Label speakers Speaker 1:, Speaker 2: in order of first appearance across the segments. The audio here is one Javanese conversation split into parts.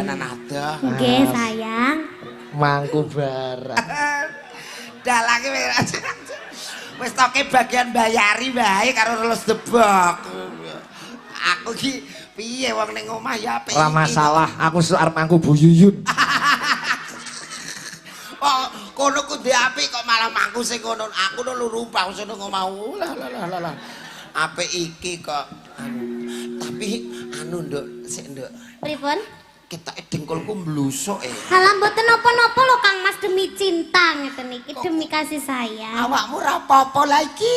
Speaker 1: tenan adoh.
Speaker 2: Nggih, sayang.
Speaker 3: Mangku barang.
Speaker 1: Dalange wis toke bagian bayari wae karo lulus debok. Aku ki piye wong ning omah ya apik.
Speaker 3: Ora masalah, aku arep mangku Bu Yuyun.
Speaker 1: Oh, kono ku ndek apik kok malah mangku sing kono. Aku no lurumpang sono ngomah. Lah. Apik iki kok. Tapi anu nduk, sik nduk.
Speaker 2: Pripun?
Speaker 1: Ketoke dengkulku mblusuk
Speaker 2: Halah mboten napa-napa lho Kang Mas demi cinta ngeten iki, demi kasih sayang.
Speaker 1: Awakmu ora apa-apa lah iki.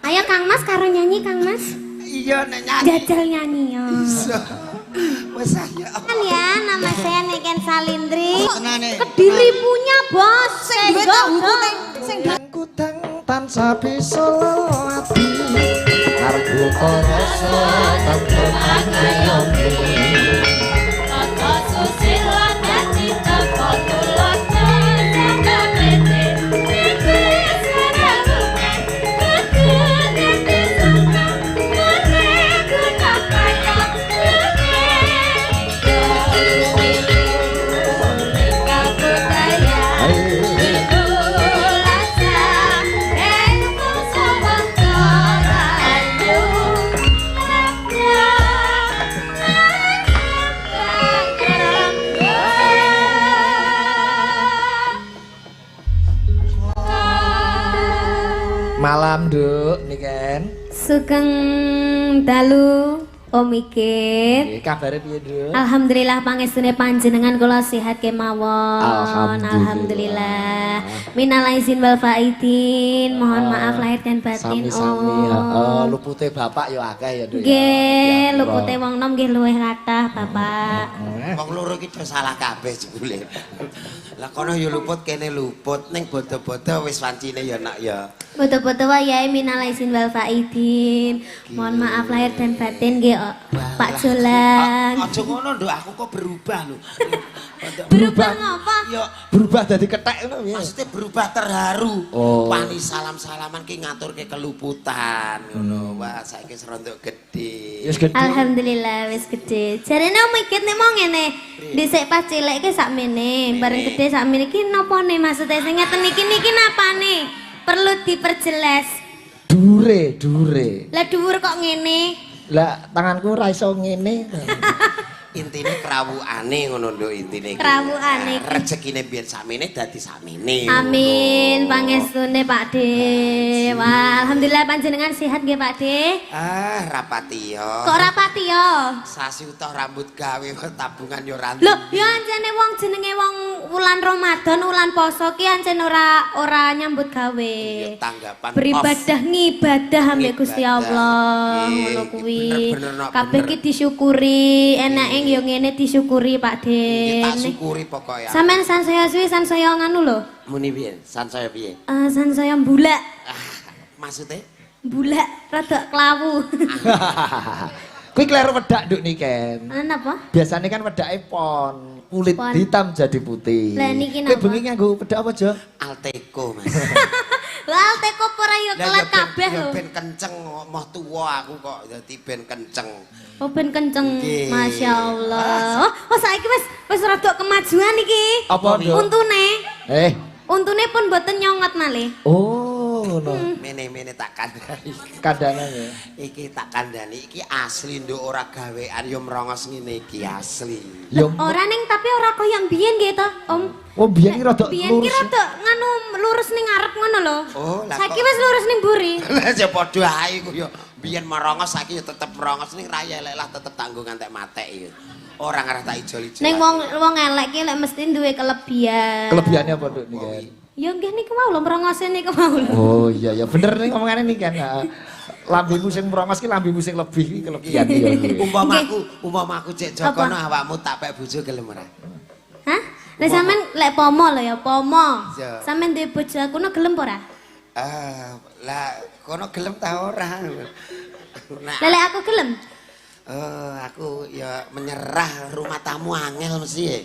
Speaker 2: Ayo Kang Mas karo nyanyi Kang Mas.
Speaker 1: Iya nek nyanyi.
Speaker 2: Jajal nyanyi ya.
Speaker 1: Wes ayo.
Speaker 2: Kan ya, nama saya Neken Salindri.
Speaker 1: Tenane.
Speaker 2: Kediri punya bos. Sing
Speaker 3: Sing kutang tansah bisa lelati. Arep buka rasa tanpa ngayomi.
Speaker 4: Tata susila dadi teko tulono jaga pete. Pete saralukan, pete dadi suka. Mone guna kaya pete. Lika budaya, iku rasa, aku sawang torayu.
Speaker 3: Malam, Duk, Niken.
Speaker 2: Sugeng dalu Om Ikin.
Speaker 3: Kabare piye, Duk?
Speaker 2: Alhamdulillah pangestune panjenengan kula sehat kemawon.
Speaker 3: Alhamdulillah.
Speaker 2: Minal aizin wal faizin. Mohon maaf lahir dan batin.
Speaker 3: Sami-sami. Heeh,
Speaker 2: Om.
Speaker 3: lupute bapak ya akeh ya, Duk.
Speaker 2: Nggih, lupute wong nom nggih luwih kathah, Bapak.
Speaker 1: Wong loro iki do salah kabeh jebule. Lah kono ya luput kene luput ning bodo-bodo wis wancine ya nak ya.
Speaker 2: Betul-betul wayahe minal aizin wal faizin. Mohon maaf lahir dan batin nggih Pak Jolan.
Speaker 1: Aja ngono nduk aku kok berubah lho.
Speaker 2: Berubah ngapa?
Speaker 1: Ya
Speaker 3: Berubah dadi kethek ngono piye?
Speaker 1: maksudnya berubah terharu.
Speaker 3: Oh.
Speaker 1: Wani salam-salaman ki ngaturke keluputan ngono. Wah, saiki wis rondok gedhe.
Speaker 3: Wis gedhe.
Speaker 2: Alhamdulillah wis gede. Jarene Om Ikit nek mau ngene. Dhisik pas cilik ki sakmene, bareng gede sakmene iki napane maksudnya sing ngeten niki napane? Perlu diperjelas.
Speaker 3: Dure.
Speaker 2: Lah dhuwur kok ngene.
Speaker 3: Lah tanganku ora iso ngene.
Speaker 1: Intine krawukane ngono nduk intine.
Speaker 2: Krawukane.
Speaker 1: Rezekine biyen sakmene dadi sakmene.
Speaker 2: Amin, pangestune Pak De. Wah, alhamdulillah panjenengan sehat nggih Pak De.
Speaker 1: Ah, rapati yo.
Speaker 2: Kok rapati yo?
Speaker 1: Sasi utuh rambut gawe tabungan yo ora.
Speaker 2: Loh, ya ancene wong jenenge wong wulan Ramadan, wulan poso ki ancen ora nyambut gawe.
Speaker 1: Ya, tanggapan
Speaker 2: Beribadah ngibadah ambek Gusti Allah.
Speaker 1: Nggih,
Speaker 2: Ngono kuwi.
Speaker 1: bener-bener, nok,
Speaker 2: Kabeh
Speaker 1: bener.
Speaker 2: ki disyukuri, enake yo ngene disyukuri Pak De.
Speaker 1: Kita syukuri pokoknya.
Speaker 2: Sampeyan sansaya suwi sansaya nganu lho.
Speaker 1: Muni piye? Sansaya piye?
Speaker 2: Sansaya mbulak.
Speaker 1: Ah, maksudnya?
Speaker 2: Mbulak rada klawu.
Speaker 3: Kuwi kleru wedak, Duk, Niken.
Speaker 2: Napa?
Speaker 3: Biasanya kan wedake pon, kulit
Speaker 2: Pon.
Speaker 3: hitam jadi putih.
Speaker 2: Lah, niki
Speaker 3: Kowe
Speaker 2: napa?
Speaker 3: bengi nganggo wedak apa, Jo?
Speaker 1: Alteco, Mas.
Speaker 2: Lah teko ora yo
Speaker 1: Lah,
Speaker 2: kelet
Speaker 1: ya
Speaker 2: kabeh
Speaker 1: ya
Speaker 2: lho.
Speaker 1: ben kenceng moh tuwa aku kok dadi ben kenceng.
Speaker 2: Oh ben kenceng.
Speaker 1: Nggih.
Speaker 2: Masya Allah. Oh saiki wis rada kemajuan iki.
Speaker 3: Apa, Duk?
Speaker 2: Untune.
Speaker 3: Untune
Speaker 2: Pun boten nyongot malih.
Speaker 3: Oh, ngono.
Speaker 1: Mene-mene tak kandhani.
Speaker 3: Kandangan ya.
Speaker 1: Iki tak kandhani iki asli nduk ora gawean yo merongos ngene iki asli.
Speaker 3: Yo.
Speaker 2: Ora ning tapi ora koyo mbiyen nggih to, Om.
Speaker 3: Oh, biyen ki rada
Speaker 2: Biyen ki
Speaker 3: lurus.
Speaker 2: rada nganu lurus ning ngarep ngono lho.
Speaker 1: Oh, lah
Speaker 2: Saiki
Speaker 1: kok-
Speaker 2: wis lurus ning mburi.
Speaker 1: Lah ya padha ae ku yo biyen merongos saiki yo tetep merongos ning ra elek lah tetep tanggung ngantek matek yo. Ora ngarah tak ijol-ijol.
Speaker 2: Ning wong elek ki lek mesti duwe kelebihan.
Speaker 3: Kelebihannya apa, Duk, Niken?
Speaker 2: Ya nggih niku mau lho merongose niku mau lho.
Speaker 3: Oh iya ya bener nih ngomongane Niken. Lambemu sing merongos ki lambemu sing lebih ki kelebihan ya.
Speaker 1: Umpamaku cek Jokono awakmu tak pek bojo gelem ora?
Speaker 2: Hah? Lek sampean lek pomo lho ya pomo.
Speaker 1: Iya.
Speaker 2: Sampean duwe bojo aku no gelem apa ora?
Speaker 1: Lah kono gelem ta ora? Nah,
Speaker 2: Lek aku gelem.
Speaker 1: aku ya menyerah rumah tamu angel mesti.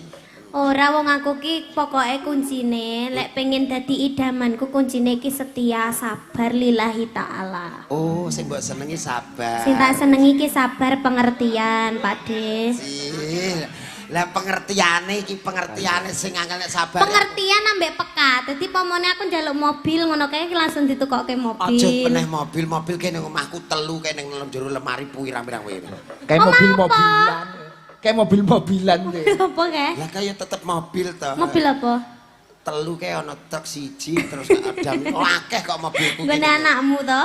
Speaker 2: Ora wong aku ki pokoke kuncine lek pengen dadi idamanku kuncine ki setia, sabar lillahi taala.
Speaker 1: Oh, sing mbok senengi sabar.
Speaker 2: Sing tak senengi ki sabar pengertian, Pak De.
Speaker 1: Sih. Lah pengertiane iki pengertiane sing angel nek sabar.
Speaker 2: Pengertian ambek peka. Dadi pomone aku njaluk mobil ngono kae langsung ditukokke mobil.
Speaker 1: Aja peneh mobil kene omahku telu kene nang jero lemari pirang-pirang wae.
Speaker 3: Kayak
Speaker 2: Omah
Speaker 3: mobil-mobilan. Kayak mobil-mobilan deh.
Speaker 2: Apa kae?
Speaker 1: Lah kaya tetep mobil to.
Speaker 2: Mobil apa?
Speaker 1: Telu kae ana truk siji terus ada akeh kok mobilku.
Speaker 2: Ngene anakmu to?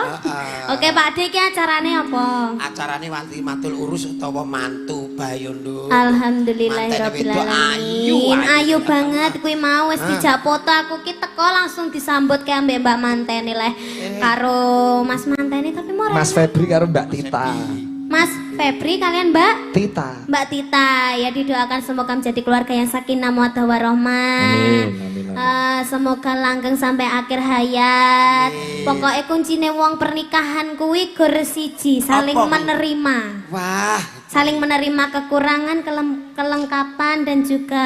Speaker 2: Oke, Pak De iki acarane apa?
Speaker 1: Acarane wanti matul urus utawa mantu Bayondo.
Speaker 2: Alhamdulillahirabbil
Speaker 1: Ayu,
Speaker 2: alamin. Ayu banget kuwi mau wis dijak foto aku ki teko langsung disambut kayak ambek Mbak Manteni leh karo Mas Manteni tapi mau
Speaker 3: Mas Febri karo Mbak Tita.
Speaker 2: Mas Febri kalian Mbak
Speaker 3: Tita.
Speaker 2: Mbak Tita ya didoakan semoga menjadi keluarga yang sakinah mawaddah warahmah.
Speaker 3: Amin.
Speaker 2: Semoga langgeng sampai akhir hayat. Pokoknya kuncine wong pernikahan kuwi gor siji, saling
Speaker 1: Apa?
Speaker 2: menerima.
Speaker 1: Wah,
Speaker 2: Saling menerima kekurangan, kelengkapan dan juga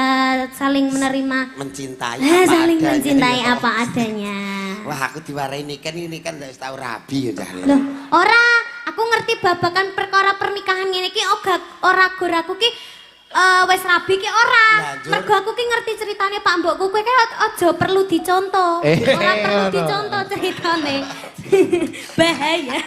Speaker 2: saling menerima
Speaker 1: mencintai
Speaker 2: saling
Speaker 1: adanya.
Speaker 2: mencintai apa adanya.
Speaker 1: Wah, aku diwarai ini kan wis tau rabi ya Cah.
Speaker 2: Loh, ora, aku ngerti babakan perkara pernikahan ngene iki ora gur aku ki wis rabi ki ora.
Speaker 1: Lanjut.
Speaker 2: Mergo aku ki ngerti ceritane Pak Mbokku kowe kae aja perlu dicontoh. Ora perlu dicontoh ceritane. Bahaya.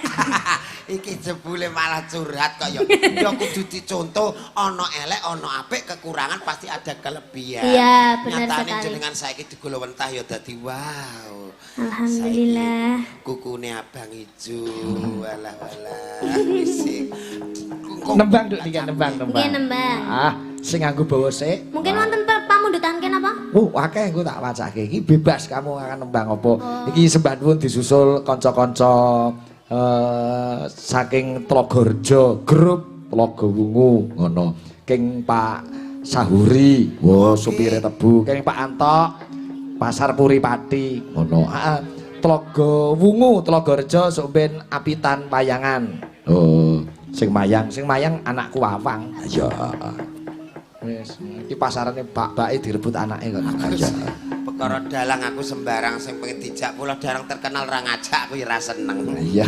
Speaker 1: Iki jebule malah curhat kok ya. Ya kudu dicontoh ana elek ana apik kekurangan pasti ada kelebihan.
Speaker 2: Iya, benar
Speaker 1: Nyatane
Speaker 2: sekali.
Speaker 1: jenengan saiki digolo wentah ya dadi wow.
Speaker 2: Alhamdulillah.
Speaker 1: Saiki kukune abang ijo. Walah. Isik.
Speaker 3: Nembang Duk iki nembang.
Speaker 2: Nggih nembang.
Speaker 3: Ah, sing nganggo bawa sik.
Speaker 2: Mungkin wonten pamundutan ken apa?
Speaker 3: Akeh engko tak wacake iki bebas kamu akan nembang apa. Iki sembah nuwun disusul kanca-kanca saking Tlogorjo, grup Tlaga Wungu ngono. King Pak Sahuri, supire tebu, King Pak Antok, Pasar Puri Pati ngono. Heeh. Tlaga Wungu, Tlogorjo sok ben apitan payangan. Sing mayang anakku Wawang. Ya. Wis, iki pasarane bak-bake direbut anake kok. Ya.
Speaker 1: Perkara dalang aku sembarang sing pengen dijak pula dalang terkenal ra ngajak aku ya ra seneng.
Speaker 3: Iya.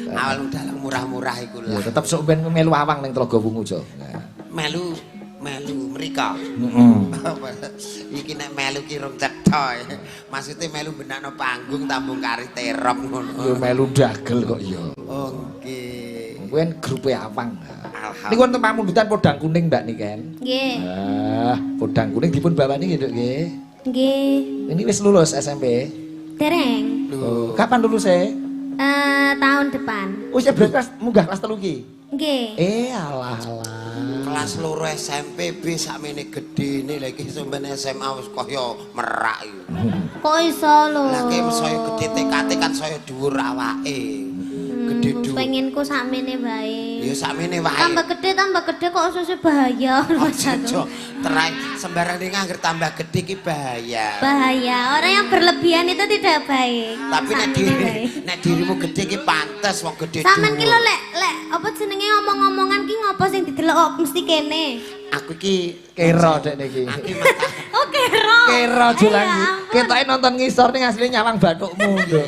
Speaker 1: Awal dalang murah-murah iku
Speaker 3: Ya
Speaker 1: lah.
Speaker 3: tetep sok ben melu Wawang ning Tlaga Wungu, Jo.
Speaker 1: Melu mriko.
Speaker 3: Heeh.
Speaker 1: Iki nek melu ki rung cetha. Maksude melu benakno panggung tambung kari terop ngono.
Speaker 3: Yo melu dagel kok ya.
Speaker 1: Oh nggih.
Speaker 3: Kuwi kan grupe Awang.
Speaker 1: Alhamdulillah.
Speaker 3: Niku wonten pamundutan podang kuning Mbak niken.
Speaker 2: Nggih.
Speaker 3: Podang kuning dipun bawani nggih, Nduk nggih.
Speaker 2: Nggih.
Speaker 3: Ini wis lulus SMP.
Speaker 2: Dereng.
Speaker 3: Kapan lulusnya?
Speaker 2: Tahun depan.
Speaker 3: Usia berapa munggah kelas 3 ki?
Speaker 2: Nggih.
Speaker 3: Alah.
Speaker 1: Kelas loro SMP B sakmene gedene lha iki sampeyan SMA wis kaya merak iki.
Speaker 2: Kok iso lho?
Speaker 1: Lah ki saya gedhe TKT kan saya dhuwur awake. Gedhe dhuwur.
Speaker 2: Penginku sakmene bae.
Speaker 1: Ya sakmene wae.
Speaker 2: Tambah gede kok susah bahaya.
Speaker 1: Ojo terai sembarang ning angger tambah gedhe ki bahaya.
Speaker 2: Bahaya. Orang yang berlebihan itu tidak baik.
Speaker 1: Tapi nek dirimu gedhe ki pantes wong gedhe.
Speaker 2: Sampeyan ki lho lek apa jenenge ngomong-ngomongan ki ngopo sing didelok kok mesti kene.
Speaker 1: Aku ki
Speaker 3: Kero dek niki.
Speaker 1: Aku mata
Speaker 2: Oh kero.
Speaker 3: Kero julan
Speaker 2: Ya
Speaker 3: iki.
Speaker 2: ampun.
Speaker 3: Ketoke nonton ngisor ning asline nyawang bathukmu, Nduk.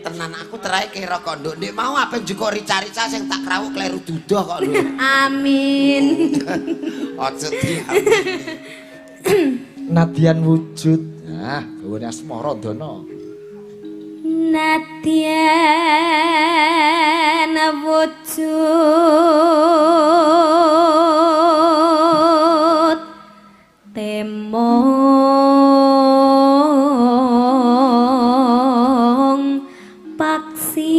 Speaker 1: tenan aku terai kira kok nduk nek mau apa njukuk rica-rica sing tak krawuk kleru dudoh kok lho.
Speaker 2: Amin.
Speaker 1: Ojo diam.
Speaker 3: Nadian wujud. Nah, gawane Asmara Dana.
Speaker 2: Nadyan wujud temong paksi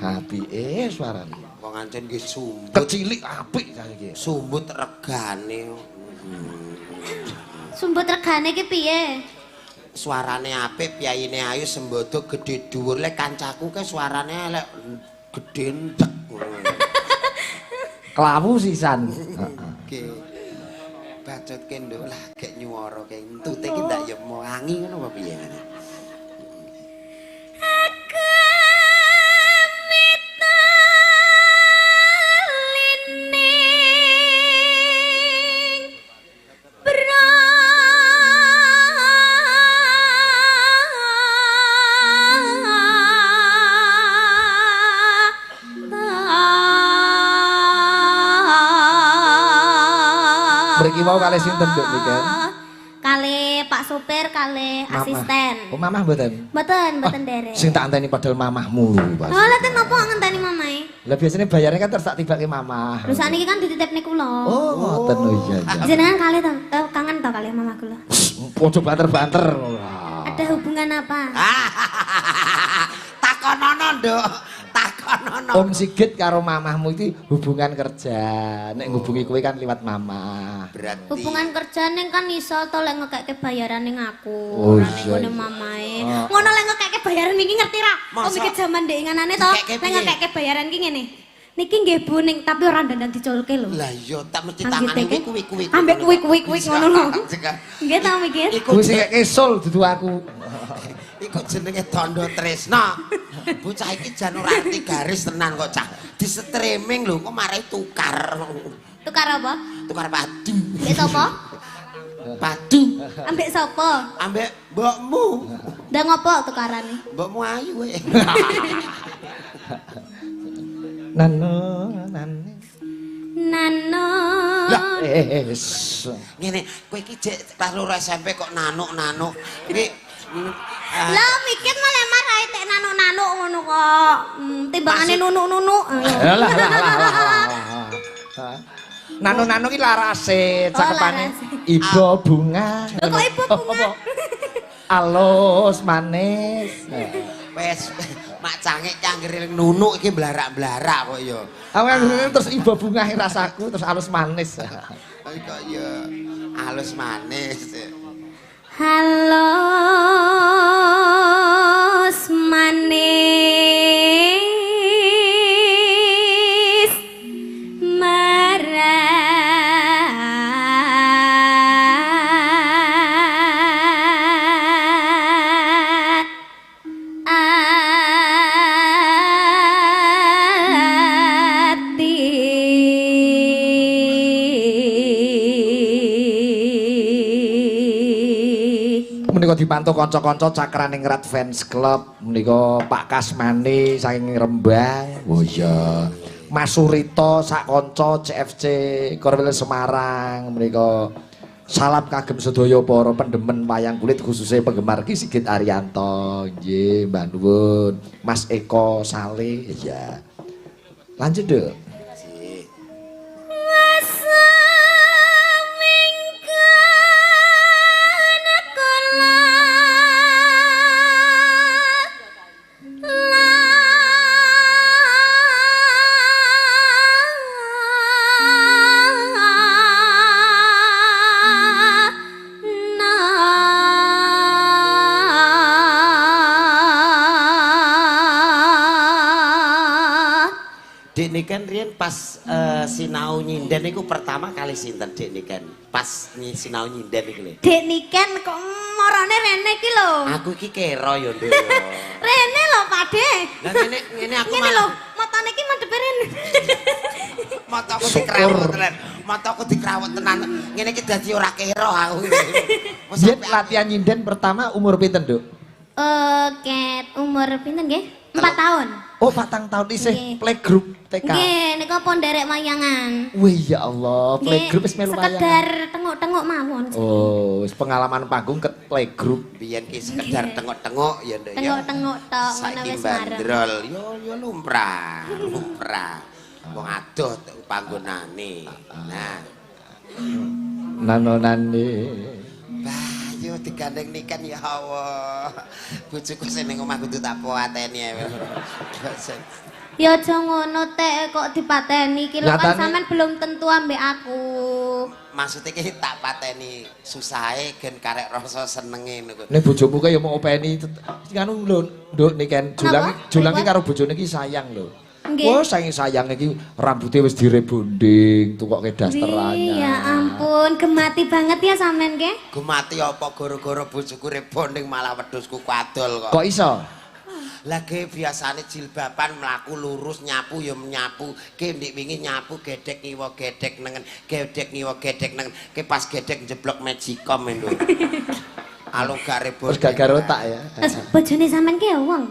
Speaker 3: Apike suarane.
Speaker 1: Wong ancen ki sumbut.
Speaker 3: Kecilik apik saiki.
Speaker 1: Sumbut regane.
Speaker 2: sumbut regane ki piye?
Speaker 1: Suarane apik, piyayine ayu, sembodo gedhe dhuwur. Lek kancaku ke suarane lek gedhe ndek.
Speaker 3: Klawu sisan.
Speaker 1: Oke. Bacotke nduk lah gek nyuwara kae. Entute ki ndak ya wangi ngono apa piye?
Speaker 2: Agamita
Speaker 3: Niki mau kalih sinten, Nduk, niken?
Speaker 2: Kalih Pak Supir, kalih
Speaker 3: Mamah.
Speaker 2: asisten.
Speaker 3: Oh, mamah mboten.
Speaker 2: Mboten derek.
Speaker 3: Sing tak anteni padahal mamahmu lho, Pas.
Speaker 2: Oh, lha ten napa ngenteni mamae?
Speaker 3: Lah biasanya bayarnya kan terus tak tibake mamah.
Speaker 2: Lho sakniki kan dititipne kula.
Speaker 3: Oh, ngoten oh iya iya.
Speaker 2: Jenengan kalih to, kangen to kalih mama kula.
Speaker 3: Ojo banter-banter.
Speaker 2: Ada hubungan apa?
Speaker 1: Takonono, Nduk. Takonono.
Speaker 3: Om Sigit karo mamahmu itu hubungan kerja. Nek ngubungi kowe kan liwat mamah.
Speaker 1: Berarti
Speaker 2: Hubungan kerjane kan iso to lek ngekeke bayaran ning aku,
Speaker 3: Oh,
Speaker 2: ora ning
Speaker 3: iya,
Speaker 2: ngene
Speaker 3: iya.
Speaker 2: mamae.
Speaker 3: Oh.
Speaker 2: Ngono lek ngekeke bayaran iki ngerti ra?
Speaker 1: Masa?
Speaker 2: Om iki jaman ndek inganane to,
Speaker 1: Dikeke
Speaker 2: lek
Speaker 1: piye?
Speaker 2: ngekeke bayaran ki ngene. Niki nggih Bu ning tapi ora dandan diculke lho.
Speaker 1: lah iya tak mesti
Speaker 2: Ambek
Speaker 1: tangane
Speaker 2: deke?
Speaker 1: kuwi.
Speaker 2: Ambek kuwi ngono lho. Nggih ta mikir?
Speaker 3: Kowe sing kek kesul dudu aku.
Speaker 1: Iku jenenge Tondo Tresna. Bocah iki jan ora arti garis tenan kok cah. Di streaming lho kok marai tukar.
Speaker 2: Tukar apa?
Speaker 1: Tukar padu.
Speaker 2: Mbek sapa?
Speaker 1: Padu
Speaker 2: Ambek sapa?
Speaker 1: ambek mbokmu.
Speaker 2: Ndang apa tukarane?
Speaker 1: Mbokmu ayu kowe.
Speaker 3: Nano.
Speaker 2: Nano.
Speaker 3: Wis.
Speaker 1: Ngene, kowe iki jek kelas 2 SMP kok nanuk-nanuk. Iki
Speaker 2: Lah mikir malah marahi tek nano-nano ngono kok. Timbangane nunuk-nunuk.
Speaker 3: Lah. Nano-nano ki larase cakepane.
Speaker 2: larase.
Speaker 3: Ibu bunga.
Speaker 2: Lho kok ibu bunga?
Speaker 3: Alus manis.
Speaker 1: wes mak cangik canggere nunuk iki blarak-blarak kok ya.
Speaker 3: Aku kan terus ibu bunga rasaku terus alus manis.
Speaker 1: Ay kok ya halus manis.
Speaker 2: Halus manis merat ati.
Speaker 3: Menika dipantau kanca-kanca cakraning Rat Fans Club menika Pak Kasmani saking Rembang. Oh iya. Mas Surito sak kanca CFC Korwil Semarang menika salam kagem sedaya para pendemen wayang kulit khususnya penggemar Ki Sigit Arianto. Nggih, mbak nuwun. Mas Eko Saleh ya. Lanjut, Dek.
Speaker 1: Dek niken riyen pas sinau nyinden iku pertama kali sinten Dek niken? Pas sinau nyinden iku lho.
Speaker 2: Dek niken kok marane rene iki lho.
Speaker 1: Aku iki kero ya, Nduk.
Speaker 2: Rene lho, Pakde.
Speaker 1: Lah ngene aku
Speaker 2: Ngene lho,
Speaker 1: malah
Speaker 2: matane iki madhepe rene.
Speaker 1: mataku dikrawet tenan. Mataku dikrawet tenan. Ngene iki dadi ora kero aku. Wes
Speaker 3: Biyen
Speaker 1: sampe
Speaker 3: latihan nyinden pertama umur pinten, Duk?
Speaker 2: Ket umur pinten nggih? 4 tahun.
Speaker 3: Oh, 4 tahun isih
Speaker 2: Nggih.
Speaker 3: playgroup TK.
Speaker 2: Nggih, nika pon nderek wayangan.
Speaker 3: Wih ya Allah,
Speaker 2: Nggih,
Speaker 3: playgroup wis melu wayangan.
Speaker 2: sekedar tengok-tengok mawon.
Speaker 3: Oh, wis pengalaman panggung ke playgroup.
Speaker 1: biyen ki sekedar tengok-tengok ya, Nduk ya.
Speaker 2: Tengok-tengok tok ngono
Speaker 1: Saiki
Speaker 2: wis mareng.
Speaker 1: bandrol yo lumrah. Wong adoh panggonane. Nah,
Speaker 3: Nanonane.
Speaker 1: bah yo digandeng niken ya Allah. Bojoku sing ning omah kudu tak pateni ae.
Speaker 2: Ya aja ngono tek kok dipateni iki lho kan
Speaker 3: Nyatane-
Speaker 2: sampean belum tentu ambek aku.
Speaker 1: Maksudnya ki tak pateni susahe gen karek rasa senenge ngono.
Speaker 3: Nek bojomu kaya mau openi anu lho, Nduk niken julang
Speaker 2: Napa?
Speaker 3: julang ki
Speaker 2: Pripun?
Speaker 3: karo bojone ki sayang lho.
Speaker 2: Nggih.
Speaker 3: Wah, sayang iki rambutnya wis direbonding, tukoke dasterannya.
Speaker 2: Wih, ya ampun, gemati banget ya sampean ke?
Speaker 1: Gumati apa gara-gara bojoku rebonding malah wedhusku kadol kok.
Speaker 3: Kok iso?
Speaker 1: Lagi biasane jilbaban mlaku lurus nyapu ya nyapu. Ki ndik wingi nyapu gedek ngiwa gedek nengen, gedek ngiwa gedek nengen. Ki pas gedek njeblok magicom lho. Alung gak rebonding.
Speaker 3: Terus gak otak ya.
Speaker 2: Terus bojone sampean ki ya wong.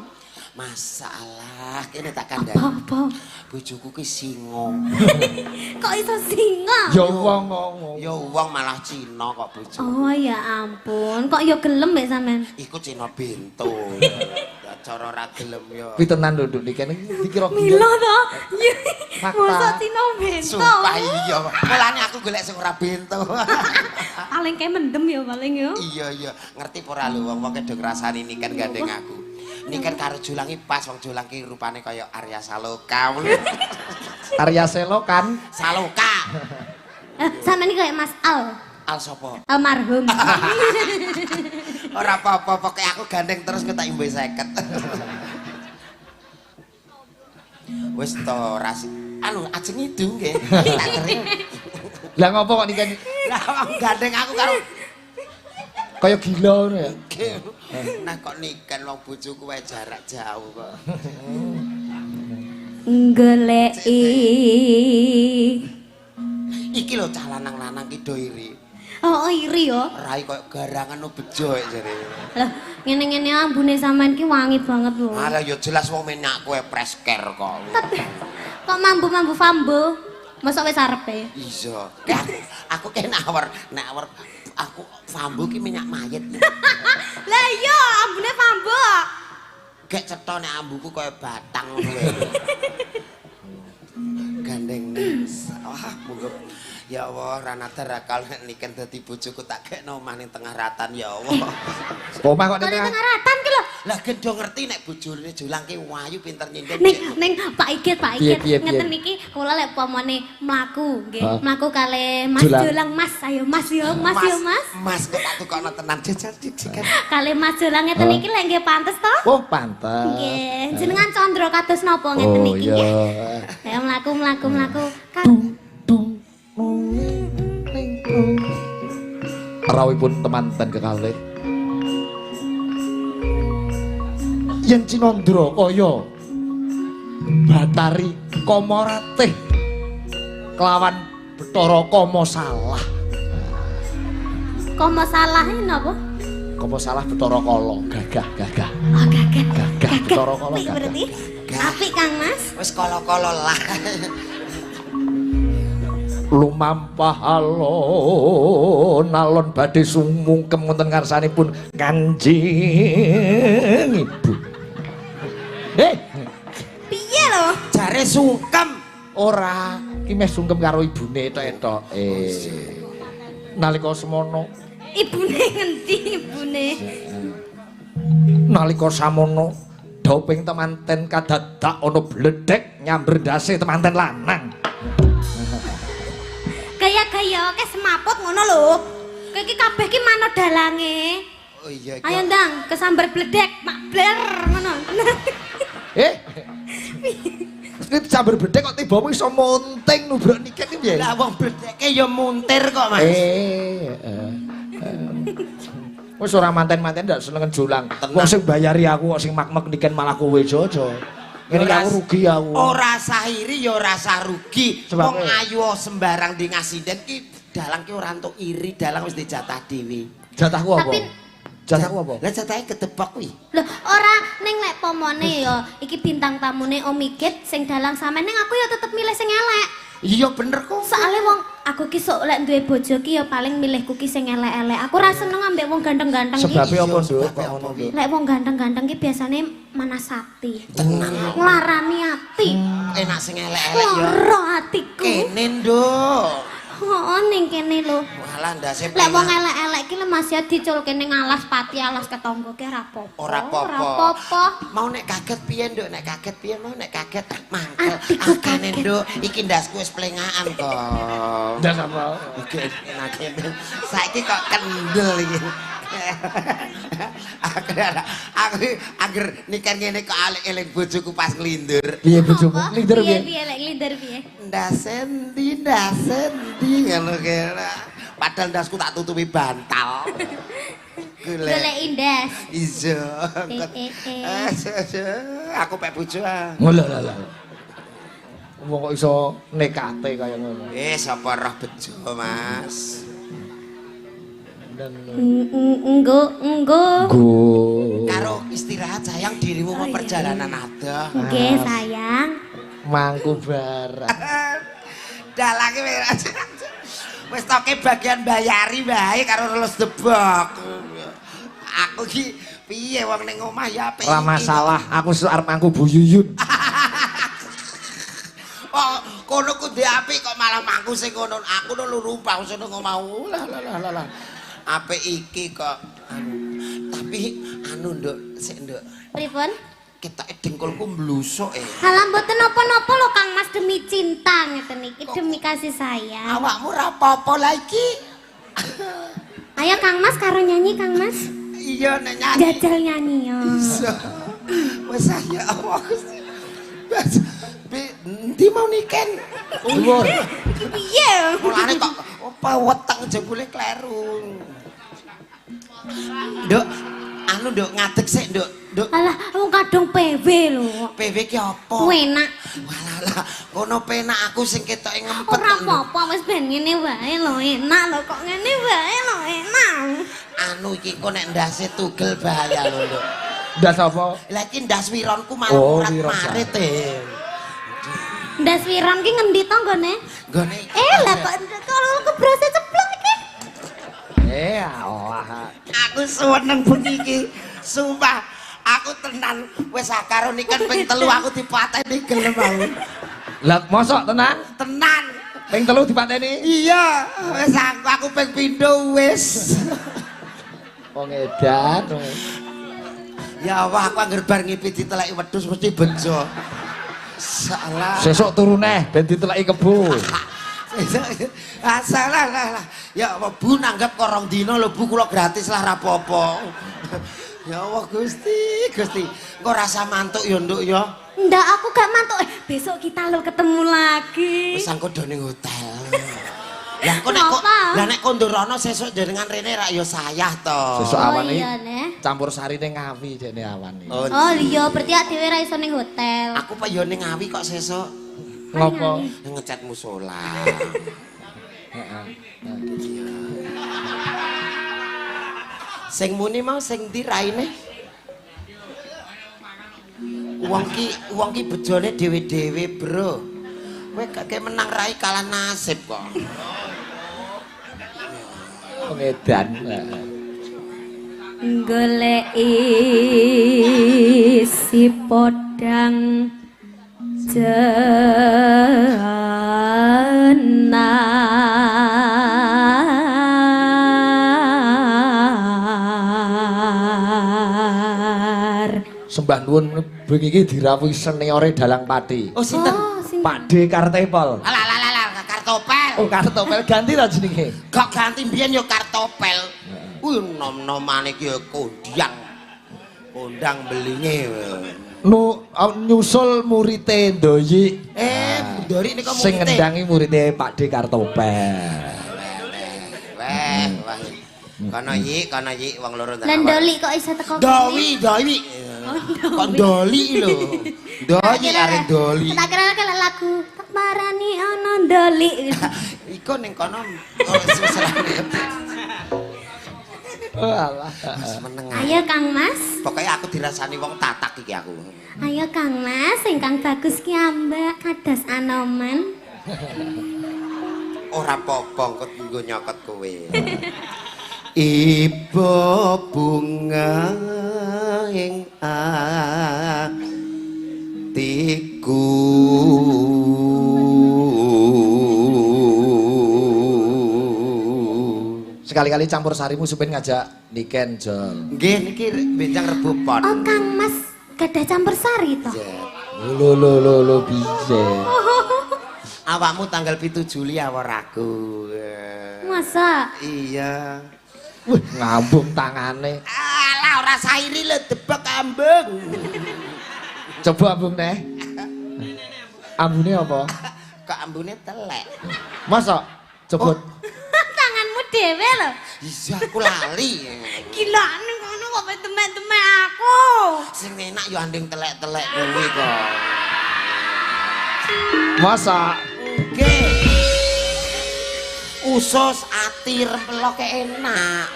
Speaker 1: Masalah kene tak kandhani.
Speaker 2: Apa?
Speaker 1: Bojoku ki singa.
Speaker 2: Kok iso singa?
Speaker 3: Ya wong ngomong.
Speaker 1: Ya wong malah Cina kok bojoku.
Speaker 2: Oh ya ampun, kok ya gelem mbek sampean?
Speaker 1: Iku Cina bento. Cara ora gelem ya.
Speaker 3: Pitenan nduk niki dikira
Speaker 2: Milo to.
Speaker 3: Fakta.
Speaker 2: Mosok Cina bento.
Speaker 1: Sumpah iya. Mulane aku golek sing ora bento.
Speaker 2: Paling kayak mendem ya paling ya.
Speaker 1: Iya. Ngerti ora lho wong-wong kedhe ngrasani niken gandeng aku. Niken karo Julangi pas wong Julangi rupane kaya Arya Saloka.
Speaker 3: Arya Selokan.
Speaker 1: Saloka.
Speaker 2: Sampean iki kayak Mas Al.
Speaker 1: Al sapa?
Speaker 2: Almarhum.
Speaker 1: Ora apa-apa, pokoke aku gandeng terus ketak imbe 50. Wis to ras. Anu ajeng idung nggih. Tak kering.
Speaker 3: Lah ngopo kok niki
Speaker 1: Lah wong gandeng aku karo
Speaker 3: kaya gila ngono ya.
Speaker 1: nah kok niken wong bojoku wae jarak jauh kok.
Speaker 2: Goleki.
Speaker 1: Iki lho cah lanang-lanang ki do iri.
Speaker 2: Oh iri ya.
Speaker 1: Rai koyo garangan no bejo jare.
Speaker 2: Lah ngene-ngene ambune sampean ki wangi banget lho.
Speaker 1: Alah ya jelas wong menak kowe presker kok.
Speaker 2: Tapi kok mambu-mambu fambo? Mosok wis arepe.
Speaker 1: Iya. Aku ki nawar aku fambu ki minyak mayit.
Speaker 2: Lah iya ambune fambo.
Speaker 1: Gek cetha nek ambuku koyo batang ngono wae. Gandeng nis. Wah, monggo. Ya Allah, ranata rakal niken dadi bojoku tak gekno omah ning tengah ratan ya Allah.
Speaker 3: Omah kok
Speaker 2: Kok
Speaker 3: ning
Speaker 2: tengah ratan ki lho.
Speaker 1: Lah gendho ngerti nek bojone Julang ki wayu pinter nyindir.
Speaker 2: Ning Pak Igit,
Speaker 3: Piye.
Speaker 2: ngeten niki kula lek pomone mlaku nggih.
Speaker 3: Hah?
Speaker 2: Mlaku kali Mas
Speaker 3: Julang.
Speaker 2: Julang, Mas. Ayo Mas yo, Mas yo, Mas.
Speaker 1: Mas kok tak tukokno tenan jejal dijikan.
Speaker 2: Kali Mas Julang ngeten niki lek nggih pantes to?
Speaker 3: Oh, pantes.
Speaker 2: Nggih. Jenengan Condro kados napa ngeten
Speaker 3: Oh
Speaker 2: niki
Speaker 3: iya.
Speaker 2: nggih? Ya mlaku.
Speaker 3: Rawipun temanten kekalih. Yen Cinandra kaya Batari Kamaratih kelawan Bathara Kama salah.
Speaker 2: Kok masalahe napa?
Speaker 3: Kama salah Bathara Kala, gagah.
Speaker 2: Oh, gagah.
Speaker 3: Gagah, Bathara Kala,
Speaker 2: Apik
Speaker 3: gagah.
Speaker 2: berarti. Apik Kang Mas.
Speaker 1: Wis kala-kala lah.
Speaker 3: Lumampah alon badhe sumungkem wonten ngarsanipun Kanjeng Ibu.
Speaker 2: Piye lho?
Speaker 1: Jare sungkem.
Speaker 3: Ora, iki meh sungkem karo ibune tok-tok. Nalika semono,
Speaker 2: Ibune ngendi ibune?
Speaker 3: nalika samono doping temanten kadadak ana bledhek nyamber ndase temanten lanang.
Speaker 2: Gaya-gaya oke semaput ngono lho. Kowe iki kabeh ki manut dalange.
Speaker 1: Oh iya iki.
Speaker 2: Ayo ndang kesambar bledek, mak bler ngono.
Speaker 3: Ini sambar bledhek kok tibamu iso monting nubruk niken iki piye?
Speaker 1: Lah wong bledeke ya muntir kok, Mas.
Speaker 3: Wis ora manten-manten ndak senengen Julang. Wong sing bayari aku kok sing mak-mak niken malah kowe jojo. Ngene iki aku rugi aku.
Speaker 1: Ora sah iri ya ora sah rugi.
Speaker 3: Sebab
Speaker 1: Wong
Speaker 3: apa?
Speaker 1: ayu sembarang di ngasinden ki dalang ki ora entuk iri, dalang wis dijatah dhewe.
Speaker 3: Jatahku apa?
Speaker 2: Tapi-
Speaker 3: Jatahku apa?
Speaker 1: Lah jatahe ketebak kuwi.
Speaker 2: Lho, ora ning lek pomone ya iki bintang tamune Om Igit sing dalang sampean ning aku ya tetep milih sing elek.
Speaker 1: Iya bener kok.
Speaker 2: Soale wong aku ki sok lek duwe bojo ki ya paling milihku ki sing elek-elek. Aku ora seneng ambek wong ganteng-ganteng ki.
Speaker 3: Sebabnya apa, Nduk?
Speaker 1: sebabnya
Speaker 3: Kok ngono,
Speaker 1: apa,
Speaker 3: Nduk?
Speaker 2: Lek wong ganteng-ganteng ki biasane manasati.
Speaker 1: Tenan.
Speaker 2: Nglarani ati.
Speaker 1: Enak sing elek-elek ya.
Speaker 2: Loro atiku.
Speaker 1: Kene, Nduk.
Speaker 2: Oh, ning kene lho.
Speaker 1: Walah ndase
Speaker 2: Lek wong elek-elek ki lemas ya diculke ning alas pati alas ketangga ki ora apa-apa.
Speaker 1: ora
Speaker 2: Ora
Speaker 1: apa-apa.
Speaker 2: apa-apa.
Speaker 1: Mau nek kaget piye, Nduk? Nek kaget piye mau nek kaget mangkel.
Speaker 2: Atiku
Speaker 1: Akane,
Speaker 2: kaget.
Speaker 1: Nduk. Iki ndasku wis plengaan kok.
Speaker 3: Ndas apa?
Speaker 1: Oke, enak ini. Saiki kok kendel iki. aku agar nikah ngene kok alik-eling bojoku pas nglindur.
Speaker 3: Piye bojomu? Lindur
Speaker 2: Piye
Speaker 3: piye?
Speaker 2: piye lek lindur piye?
Speaker 1: Ndasendi ngono kira. Padahal ndasku tak tutupi bantal.
Speaker 2: Golek indas.
Speaker 1: Iso.
Speaker 2: Eh.
Speaker 1: Aku pek bojo ah.
Speaker 3: Ngolah lah. Wong kok iso nekate kaya ngono.
Speaker 1: Sapa roh bejo, Mas.
Speaker 3: Dan
Speaker 2: Enggo.
Speaker 3: go
Speaker 1: Karo istirahat Sehat sayang dirimu mau perjalanan ada.
Speaker 2: Nggih, sayang.
Speaker 3: Mangku barang.
Speaker 1: Dalange wis toke bagian bayari wae karo relus debok. Aku ki piye wong ning omah ya apik.
Speaker 3: Ora masalah, aku arep mangku Bu Yuyun.
Speaker 1: Oh, kono ku ndek apik kok malah mangku sing kono. Aku no lurumpah sono ngomau. Lah. Apik iki kok. Tapi anu nduk, sik nduk.
Speaker 2: Pripun?
Speaker 1: Ketoke dengkulku mblusuk
Speaker 2: Halah mboten napa-napa lho Kang Mas demi cinta ngeten iki, demi kasih sayang.
Speaker 1: Awakmu ora apa-apa lah iki.
Speaker 2: Ayo Kang Mas karo nyanyi Kang Mas.
Speaker 1: Iya nek nyanyi.
Speaker 2: Jajal nyanyi yo.
Speaker 1: Wes ya Allah Gusti. Wes ndi mau niken?
Speaker 3: Dhuwur.
Speaker 2: Piye?
Speaker 1: Mulane kok apa weteng jebule kleru. Nduk, anu nduk ngadeg sik nduk. Nduk,
Speaker 2: Alah, wong kadung PW lho.
Speaker 1: PW ki apa?
Speaker 2: Enak.
Speaker 1: Walah, kono penak aku sing ketoke ngempet.
Speaker 2: Ora
Speaker 1: Nduk.
Speaker 2: apa-apa wis ben ngene wae lho, enak lho kok ngene wae lho, enak.
Speaker 1: Anu iki kok nek ndase tugel bahaya lho, Nduk.
Speaker 3: Ndas apa?
Speaker 1: Lah iki ndas wironku malah
Speaker 3: Oh,
Speaker 1: murat
Speaker 3: wiron
Speaker 1: marit
Speaker 2: Ndas wiron ki ngendi to nggone?
Speaker 1: Nggone.
Speaker 2: Lah kok kalau kebrase ceplok iki.
Speaker 3: Allah.
Speaker 1: Aku seneng bengi iki. Sumpah, aku tenan wis karo niken ping 3 aku dipateni gelem aku.
Speaker 3: Lah mosok tenan?
Speaker 1: Tenan.
Speaker 3: Ping 3 dipateni?
Speaker 1: Iya, wis aku ping pindho wis.
Speaker 3: Wong edan.
Speaker 1: Ya Allah, aku anggere bar ngipi diteleki wedhus mesti bejo. Salah.
Speaker 3: Sesuk turu neh ben diteleki kebo.
Speaker 1: Salah lah. Ya Allah, Bu nanggap korong dino lho Bu, kula gratis lah ra apa-apa. Ya Allah Gusti. Engko rasa mantuk ya Nduk ya.
Speaker 2: Ndak aku gak mantuk. Besok kita lo ketemu lagi.
Speaker 1: Wis angko do ning hotel. Lah kok nek nek kondorono sesuk jenengan rene rak ya sayah to.
Speaker 3: Sesuk awan iki
Speaker 2: iya neh.
Speaker 3: campur sarine ngawi dene awan iki.
Speaker 2: Oh iya, berarti dhewe ra iso ning hotel.
Speaker 1: Aku pak yo ning ngawi kok sesuk
Speaker 3: Ngopo?
Speaker 1: ngecat musola.
Speaker 3: Heeh.
Speaker 1: Sing muni mau sing ndi raine? Wong ki bejone dhewe-dhewe, Bro. Kowe gak menang rai kalah nasib kok.
Speaker 3: Wong edan.
Speaker 2: Goleki si podang jenar.
Speaker 3: Sembah nuwun bengi iki dirawuhi seniore Dalang Pati.
Speaker 1: Oh sinten?
Speaker 3: Pak D Kartepol.
Speaker 1: Alah kartopel.
Speaker 3: Oh Kartopel ganti ta jenenge?
Speaker 1: Gak ganti mbiyen yo kartopel. Kuwi nom-nomane ki kondang belinge.
Speaker 3: Nyusul murite Ndoyi.
Speaker 1: Ndori nika
Speaker 3: Sing
Speaker 1: murid.
Speaker 3: ngendangi murite Pak D Kartopel.
Speaker 1: Wah. Kana yi wong loro ta.
Speaker 2: Lah Ndoli kok iso teko
Speaker 1: Dowi. Kok Ndoli lho. Doyi arek Ndoli.
Speaker 2: Tak kira lagu tak marani ana Ndoli.
Speaker 1: Iku ning kono suselane.
Speaker 3: Oh alah.
Speaker 1: Meneng.
Speaker 2: Ayo Kang Mas.
Speaker 1: Pokoke aku dirasani wong tatak iki aku.
Speaker 2: Ayo Kang Mas, ingkang bagus ki ambak kados Anoman.
Speaker 1: Ora apa-apa kok nggo nyokot kowe. Ibu bunga ing atiku
Speaker 3: Sekali-kali campur sarimu supaya ngajak Niken Jol.
Speaker 1: nggih niki benjang Rebo Pon.
Speaker 2: Oh Kang Mas, gadah campur sari to.
Speaker 3: Lho piye?
Speaker 1: Awakmu tanggal 7 Juli awor aku.
Speaker 2: Masa?
Speaker 1: Iya.
Speaker 3: Wih, ngambung tangane.
Speaker 1: Alah ora sairi lho debek ambung.
Speaker 3: Coba ambung neh. Ambune apa?
Speaker 1: Kok ambune telek.
Speaker 3: Masa? Coba.
Speaker 2: Tanganmu dhewe lho.
Speaker 1: Iya aku lali.
Speaker 2: Gila ning ngono kok temek-temek aku.
Speaker 1: Sing enak yo anding telek-telek kuwi kok.
Speaker 3: Masa?
Speaker 1: Nggih. Usus ati rempelok enak.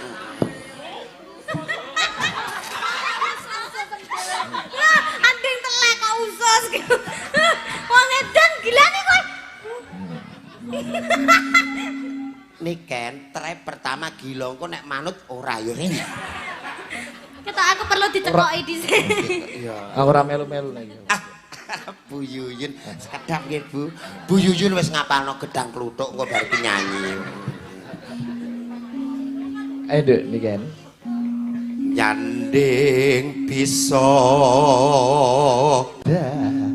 Speaker 1: Niken trep pertama gila engko nek manut ora yo rene.
Speaker 2: Ketok aku perlu ditekoki dhisik.
Speaker 1: Iya.
Speaker 3: Aku ora melu-melu lagi.
Speaker 1: Bu Yuyun, sekedap nggih Bu. Bu Yuyun wis ngapalno gedang kluthuk engko bar nyanyi.
Speaker 3: Ayo Dek Niken.
Speaker 1: Nyanding bisa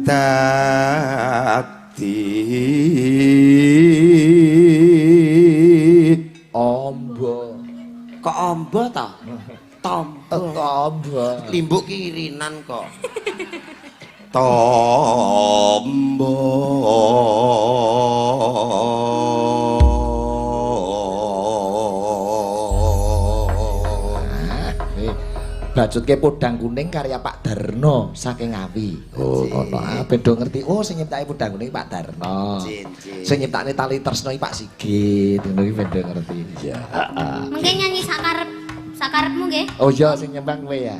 Speaker 1: dadi
Speaker 3: Ombo.
Speaker 1: kok ombo ta? Tombo.
Speaker 3: Ombo.
Speaker 1: Limbuk kirinan kok. Tombo.
Speaker 3: Bajutke podang kuning karya Pak Darno saking Ngawi. Oh, ngono. Ah, ben do ngerti. Oh, sing nyiptake podang kuning Pak Darno. Sing nyiptakne Tali Tresno iki Pak Sigit. Ngono iki ben do ngerti. Iya, heeh.
Speaker 2: Mungkin nyanyi sakarepmu nggih.
Speaker 3: Oh iya, sing nyembang kowe ya.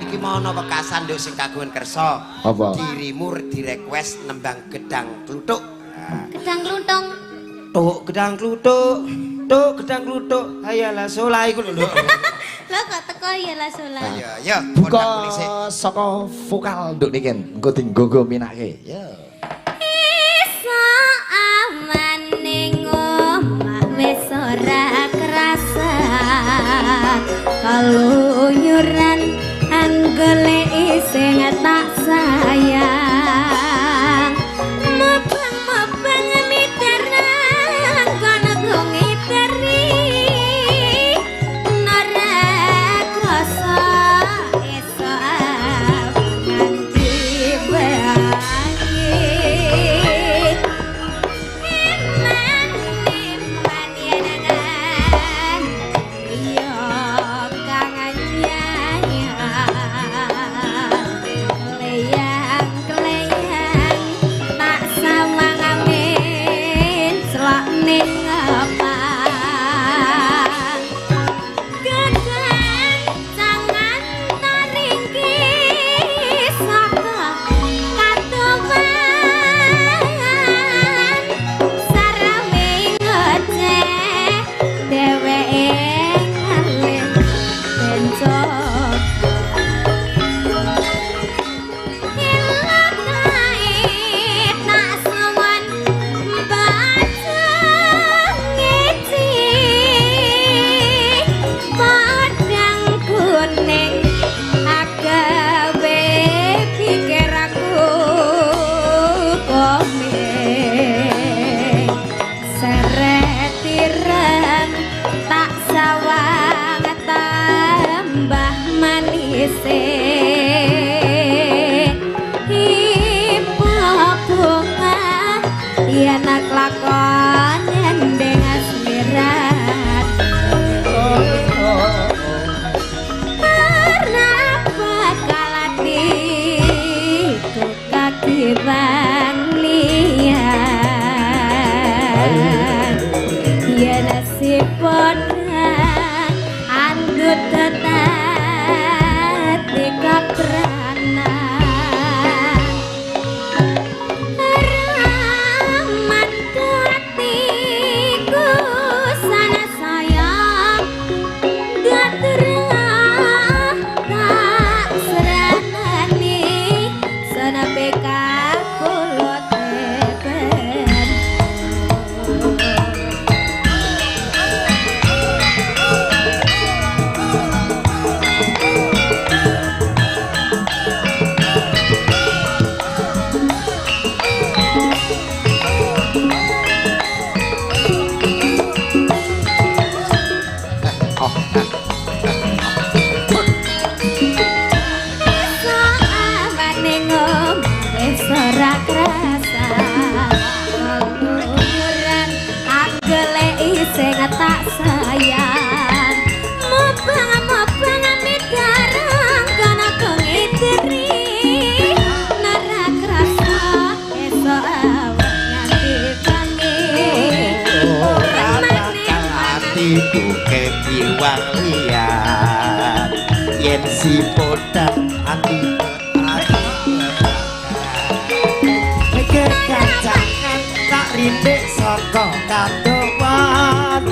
Speaker 1: Iki mau ana wekasan nduk sing kagungan kersa.
Speaker 3: Apa?
Speaker 1: Dirimu direquest nembang gedang kluthuk.
Speaker 2: Gedang kluthung.
Speaker 1: Tuk gedang kluthuk. Tuk gedang kluthuk. Hayalah solah iku lho.
Speaker 2: Lah kok teko ya lah solah.
Speaker 1: Ya, ya,
Speaker 3: Buka
Speaker 1: dhisik.
Speaker 3: saka vokal nduk Niken. Engko dinggo minake. Ya.
Speaker 2: Iso aman ning omah wis ora kerasa kaluyuran anggele sing tak sayang mabang miterang kono gongi teri nara krasa iso nganti bayi iman yenangan yo kangen keleyang tak sawang amin selak ning apa gedang jangan taringki saka katuban sarame ngeceh dheweke ngalih bencok tak sawang tambah manis ibu bunga yen lakon endeng asmiran karena bakal atiku kakiban liyan yen nasib podang andut tetati kaprana raman hatiku sana sayang gaterah tak seranani sana beka kulot teben iso amane wis ora krasa keluyuran anggele sing tak sayang mabang midarang kono gongi teri nara krasa esok awak nganti bengi
Speaker 1: Ora bakal atiku kepiwang liyan yen si podang ati mikir kacangan tak rintik saka kadowan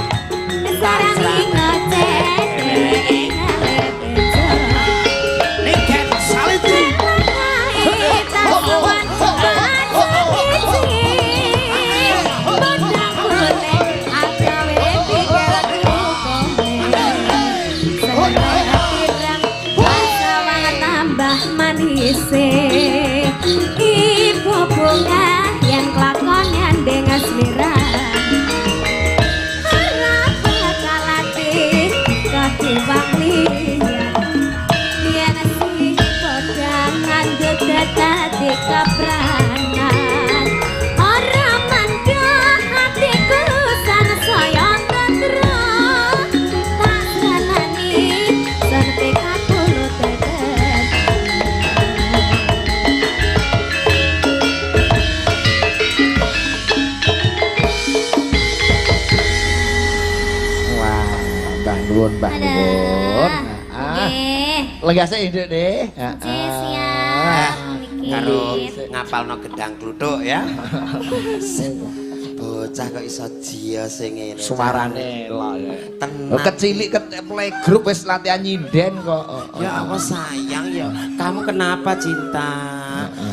Speaker 2: tambah manise ibu bunga yang kelakon nyandeng asmira harap kalati kaki bangli yen sing padha ngandut dadi kapranan ora mandhah hatiku san saya tendro tak jalani sampai kakulo tetet
Speaker 3: Wah, Mbah Nuwun, Mbah Nuwun.
Speaker 2: nggih
Speaker 3: Legase Nduk deh.
Speaker 2: siap
Speaker 1: Karo ngapalno gedang kluthuk ya. Bocah kok iso jiya sing ngene.
Speaker 3: Suarane lho ya.
Speaker 1: Tenan.
Speaker 3: Kecilik play group wis latihan nyinden kok.
Speaker 1: Ya Allah sayang ya. Kamu kenapa cinta?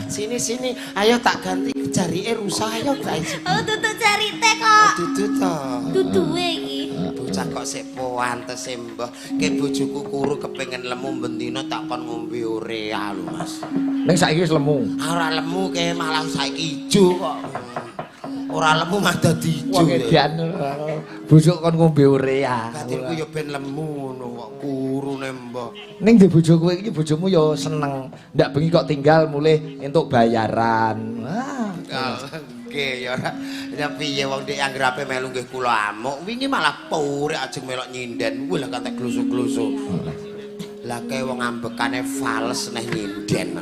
Speaker 1: Sini sini. Ayo tak ganti jarike rusak ayo guys.
Speaker 2: oh tutu cerita kok
Speaker 1: Dudu to.
Speaker 2: tutuwe iki
Speaker 1: Bocah kok sik pantes mbah. Ke bojoku kuru kepengin lemu bendina tak kon ngombe urea lho Mas.
Speaker 3: Ning saiki wis lemu.
Speaker 1: Ora lemu ke malah saiki ijo kok. Ora lemu mah dadi ijo.
Speaker 3: Wong edan bojok kon ngombe urea.
Speaker 1: Batirku ya ben lemu ngono kok kurune mbah.
Speaker 3: Ning di bojo kowe iki bojomu ya seneng. Ndak bengi kok tinggal mulih entuk bayaran. Wah.
Speaker 1: Nggih ya ora. Ya piye wong ndek anggerape melu nggih kula amuk. Wingi malah purek ajeng melok nyinden. Wah lah kantek glusuk-glusuk. Lah kae wong ambekane fales neh nyinden.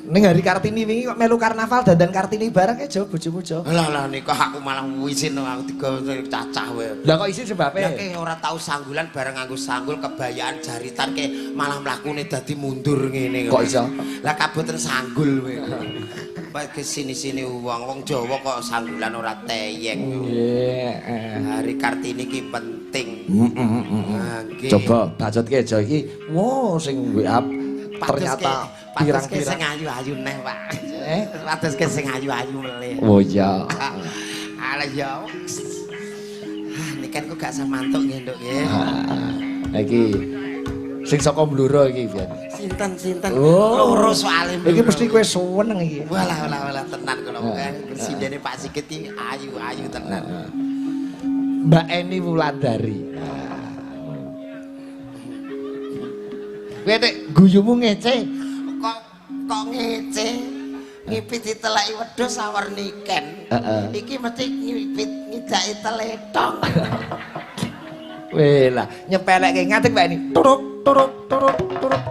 Speaker 3: Ning hari Kartini wingi kok melu karnaval dandan Kartini bareng aja bojomu jo.
Speaker 1: Lah nika aku malah wisin aku tiga cacah wae.
Speaker 3: Lah kok isin sebabe?
Speaker 1: Ya ke ora tau sanggulan bareng nganggo sanggul kebayaan jaritan ke malah mlakune dadi mundur ngene.
Speaker 3: Kok iso?
Speaker 1: Lah kaboten sanggul kowe. Pak ke sini-sini wong Jawa kok sanggulan ora teyeng.
Speaker 3: Nggih.
Speaker 1: Hari Kartini ki penting. Nggih.
Speaker 3: Coba bacotke aja iki. Wo sing WA ternyata
Speaker 1: pirang-pirang sing
Speaker 3: pirang-pirang.
Speaker 1: ayu-ayu neh, Pak. Patus ke sing ayu-ayu melih.
Speaker 3: Oh iya.
Speaker 1: Alah ya. Ini kan kok gak semantuk nggih, Nduk nggih.
Speaker 3: Iki sing saka Bluro iki pian.
Speaker 1: Sinten
Speaker 3: Oh.
Speaker 1: loro soalé.
Speaker 3: Iki mesti kowe seneng iki.
Speaker 1: Walah tenan kula bersindene Pak Sikit iki ayu-ayu tenan.
Speaker 3: Mbak Eni Wulandari. Kowe nek guyumu ngece.
Speaker 1: Kok ngece. Ngipit ditelaki wedhus sawar niken. Iki mesti ngipit ngidaki teletong.
Speaker 3: Weh lah, nyepelekke ngadeg Mbak Eni. Turuk turuk turuk turuk.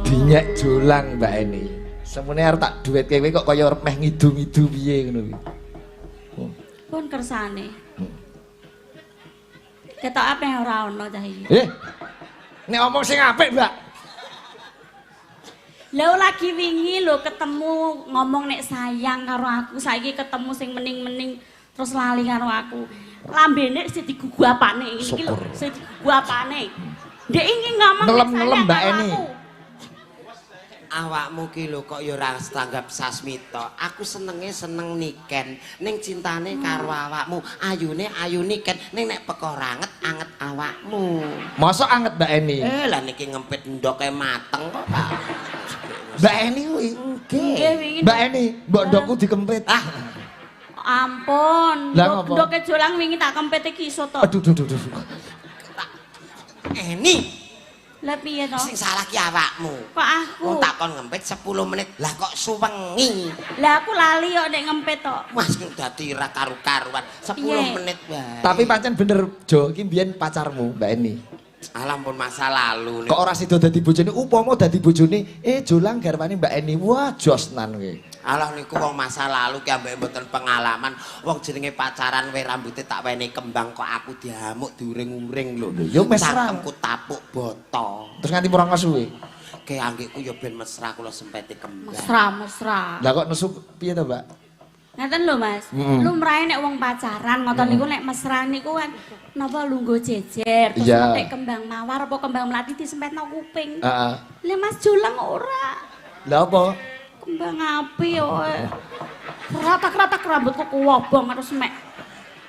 Speaker 3: Dinyek jolang Mbak Eni. Semene arep tak duwetke kowe kok kaya meh ngidu-ngidu piye ngono kuwi.
Speaker 4: Pun kersane. Ketok apa yang ora ono cah iki.
Speaker 3: Nek omong sing apik, Mbak.
Speaker 4: Lha lagi wingi lho ketemu ngomong nek sayang karo aku, saiki ketemu sing mening-mening terus lali karo aku. Lambene sing digugu apane iki lho, sing digugu apane. Ndek iki ngomong nek
Speaker 3: Nelem-nelem
Speaker 4: sayang
Speaker 3: Mbak
Speaker 4: karo
Speaker 3: Eni.
Speaker 4: aku.
Speaker 1: Awakmu ki lho kok ya ora tanggap sasmita. Aku seneng niken, ning cintane karo awakmu. Ayune ayu niken, ning nek perkara anget awakmu.
Speaker 3: Mosok anget Mbak Eni.
Speaker 1: Lah niki ngempit ndoke mateng kok, Pak.
Speaker 3: Mbak Eni kuwi.
Speaker 4: Nggih wingi.
Speaker 3: Mbak Eni, mbok ndokku dikempit.
Speaker 4: Ampun.
Speaker 3: Lah ngopo?
Speaker 4: Ndoke jolang wingi tak kempit iki iso to.
Speaker 3: Aduh duh duh duh.
Speaker 1: Eni,
Speaker 4: Lah piye to?
Speaker 1: sing salah ki awakmu.
Speaker 4: Kok aku?
Speaker 1: Wong tak kon ngempit 10 menit. Lah kok suwengi.
Speaker 4: Lah aku lali kok nek ngempit to.
Speaker 1: Mas ku dadi ra karu-karuan. 10
Speaker 4: Piye?
Speaker 1: menit wae.
Speaker 3: Tapi pancen bener Jo, iki mbiyen pacarmu Mbak Eni.
Speaker 1: Alah pun masa lalu
Speaker 3: Kok ora sida dadi bojone, upama dadi bojone jolang garwane Mbak Eni. Wah, josnan kowe.
Speaker 1: Alah niku wong masa lalu ki ambek mboten pengalaman. Wong jenenge pacaran we rambute tak wene kembang kok aku diamuk diuring-uring lho.
Speaker 3: Ya mesra.
Speaker 1: Cangkemku tapuk boto.
Speaker 3: Terus nganti murang suwe.
Speaker 1: Ke anggekku ya ben mesra kula sempete kembang.
Speaker 4: Mesra.
Speaker 3: Lah kok nesu piye to, Mbak?
Speaker 4: Ngaten lho Mas. Lumrahe nek wong pacaran ngoten niku nek mesra niku kan napa lungguh jejer terus nek kembang mawar apa kembang melati disempetno kuping.
Speaker 3: Heeh.
Speaker 4: Lah Mas Julang ora.
Speaker 3: Lah apa?
Speaker 4: Kembang api kowe. Ratak-ratak rambutku kuwobong terus mek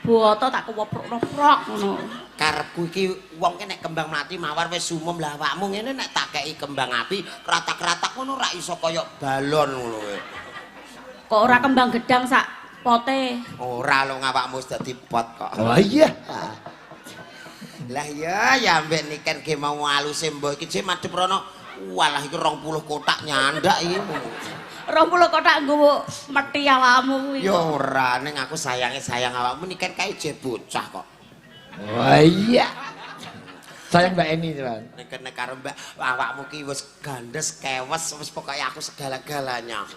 Speaker 4: boto tak kuwoprok-woprok ngono.
Speaker 1: Karepku iki wong ki nek kembang melati mawar wis umum lah awakmu ngene nek tak kei kembang api ratak-ratak ngono ora iso kaya balon ngono kowe.
Speaker 4: Kok ora kembang gedang sak pote.
Speaker 1: Ora lho awakmu wis dadi pot kok.
Speaker 3: Oh iya.
Speaker 1: Lah ya ambek niken ge mau aluse mbok iki jek madhep rono. Walah iki 20 kotak nyandak iki.
Speaker 4: 20 kotak nggo methi awakmu kuwi.
Speaker 1: Ya ora ning aku sayang awakmu niken kae jek bocah kok.
Speaker 3: Oh iya. Sayang Mbak Eni, Mas.
Speaker 1: Niken nek karo Mbak awakmu ki wis gandes kewes wis pokoke aku segala-galanya.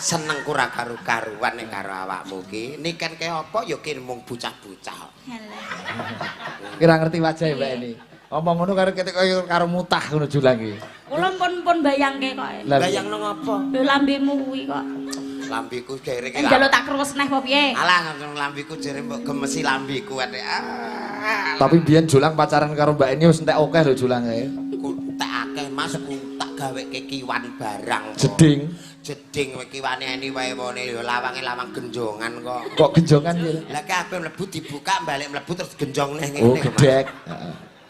Speaker 1: Seneng kurang karu-karuan nek karo awakmu ki. Niken ke apa ya ki mung bocah-bocah.
Speaker 3: Kira ngerti wajah Mbak Eni. Omong ngono karo ketek karo mutah ngono Julang iki.
Speaker 4: Kula pun bayangke kok.
Speaker 1: Bayangno ngopo?
Speaker 4: Lho lambemu kuwi kok.
Speaker 1: Lambiku jere ki.
Speaker 4: Njaluk tak krus neh apa piye?
Speaker 1: Alah lambiku jere mbok gemesi lambiku atik.
Speaker 3: Tapi biyen Julang pacaran karo Mbak Eni wis entek akeh lho Julang e.
Speaker 1: Ku tak akeh Mas ku tak gaweke kiwan barang.
Speaker 3: Jeding.
Speaker 1: Jeding kiwane Eni wae wone ya lawange lawang genjongan kok.
Speaker 3: Kok genjongan ya?
Speaker 1: Lah kabeh mlebu dibuka balik mlebu terus genjong neh ngene.
Speaker 3: Oh, gedek.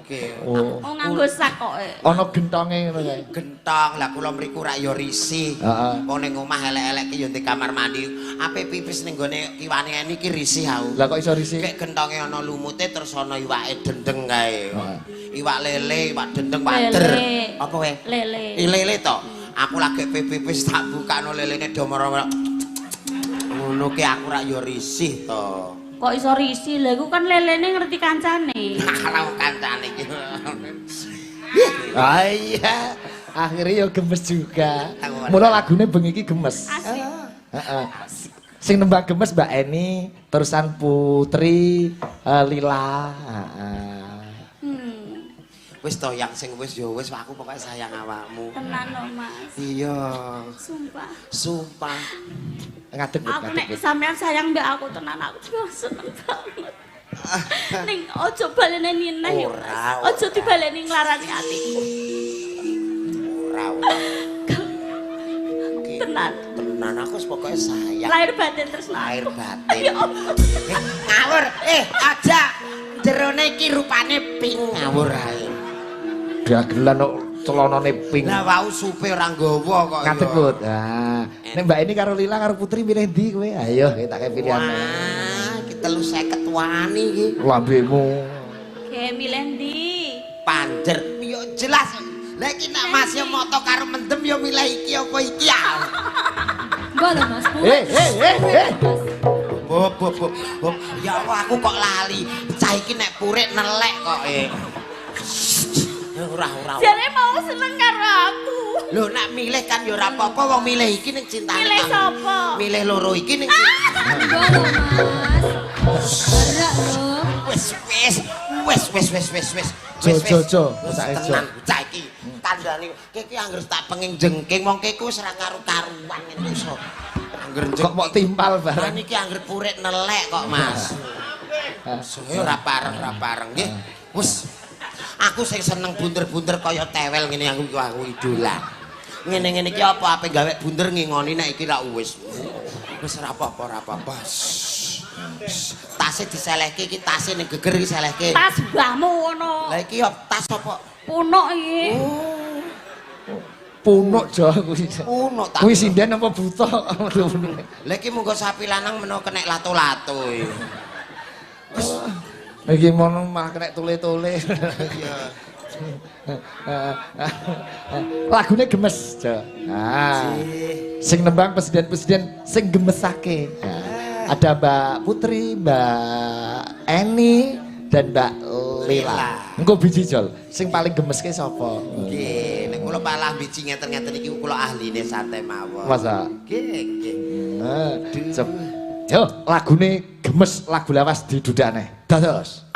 Speaker 1: Oke.
Speaker 3: Oh.
Speaker 4: Oh nganggo sak kok.
Speaker 3: Ana gentonge ngono kae.
Speaker 1: Gentong lah kula mriku rak ya risih. Wong ning omah elek-elek ki ya ndek kamar mandi. Ape pipis ning gone kiwane Eni ki risih aku.
Speaker 3: Lah kok iso risih?
Speaker 1: Kek gentonge ana lumute terus ana iwake dendeng kae. Iwak lele, iwak dendeng, wader. Apa wae?
Speaker 4: Lele.
Speaker 1: Lele to. Aku lagi pipis tak bukano lelene domoro. Ngono ki aku rak ya risih to.
Speaker 4: Kok iso risih? Lah iku kan lelene ngerti kancane.
Speaker 1: Kalau kancane iki.
Speaker 3: Ah iya. Akhirnya ya gemes juga. Mula lagune bengi iki gemes.
Speaker 4: Asli.
Speaker 3: Heeh. Sing nembang gemes Mbak Eni, terusan Putri, Lila.
Speaker 1: Wis to yang sing wis ya wis aku pokoke sayang awakmu.
Speaker 4: Tenan lho Mas.
Speaker 1: Iya.
Speaker 4: Sumpah.
Speaker 1: Sumpah.
Speaker 3: Ngadeg
Speaker 4: Aku nek sampean sayang mbak aku tenan aku juga seneng banget. Ning ojo balene nineh ya.
Speaker 1: Ora.
Speaker 4: Ojo dibaleni nglarani atiku.
Speaker 1: Ora.
Speaker 4: Tenan.
Speaker 1: Tenan aku wis pokoke sayang.
Speaker 4: Lahir batin terus
Speaker 1: Lahir batin.
Speaker 4: Ya Allah.
Speaker 1: Ngawur. Aja. Jerone iki rupane pink ngawur ae.
Speaker 3: dagelan kok celanane pink.
Speaker 1: Lah wau supe ora nggawa kok.
Speaker 3: Ngadeg Put. Nah, nek Mbak ini karo Lila karo Putri milih ndi kowe? Ayo tak kei pilihane.
Speaker 1: Wah, iki 350 wani iki.
Speaker 3: Lambemu.
Speaker 4: Ge milih ndi?
Speaker 1: Panjer. Yo jelas. Lah iki nek Mas yo moto karo mendem yo milih iki apa iki ya.
Speaker 2: Enggak lho Mas.
Speaker 1: Ya Allah aku kok lali. Cah iki nek purik nelek kok Ora.
Speaker 4: Jare mau seneng karo aku.
Speaker 1: Lho nek milih kan ya ora apa-apa wong milih iki ning cintane.
Speaker 4: Milih sapa?
Speaker 1: Milih loro iki ning
Speaker 2: Enggak lho Mas. Berak lho.
Speaker 1: Wis.
Speaker 3: Jo. Sak ejo.
Speaker 1: Tenan cah iki. Kandhane iki anggere tak penging jengking wong kiku wis ora karu-karuan ngene iso. Anggere
Speaker 3: Kok mau timpal
Speaker 1: barang
Speaker 3: bareng.
Speaker 1: iki anggere purik nelek kok Mas. Saya ora pareng nggih. Wis aku sing seneng bunder-bunder kaya tewel ngene aku idola. Ngene-ngene iki apa ape gawe bunder ngingoni nek iki ra wis. Wis ora apa-apa. Tase diselehke iki tase ning geger iki selehke.
Speaker 4: Tas mbahmu ngono.
Speaker 1: Lah iki ya tas apa?
Speaker 4: Punuk iki.
Speaker 3: Punuk jo kuwi.
Speaker 1: Punuk tak.
Speaker 3: Kuwi sinden apa buta?
Speaker 1: Lah iki munggo sapi lanang menawa kenek lato-lato iki.
Speaker 3: Iki mono malah kena tule-tule.
Speaker 1: Iya.
Speaker 3: Lagune gemes, Jo. Ah. Sing nembang presiden-presiden sing gemesake. Ada Mbak Putri, Mbak Eni, dan Mbak Lila. Engko biji Jol, sing paling gemeske sapa?
Speaker 1: Nggih, nek kula malah biji ngeten-ngeten iki kula ahline santai mawon.
Speaker 3: Masa?
Speaker 1: Nggih.
Speaker 3: Nah, yo lagune gemes, lagu lawas didudakne. Dados.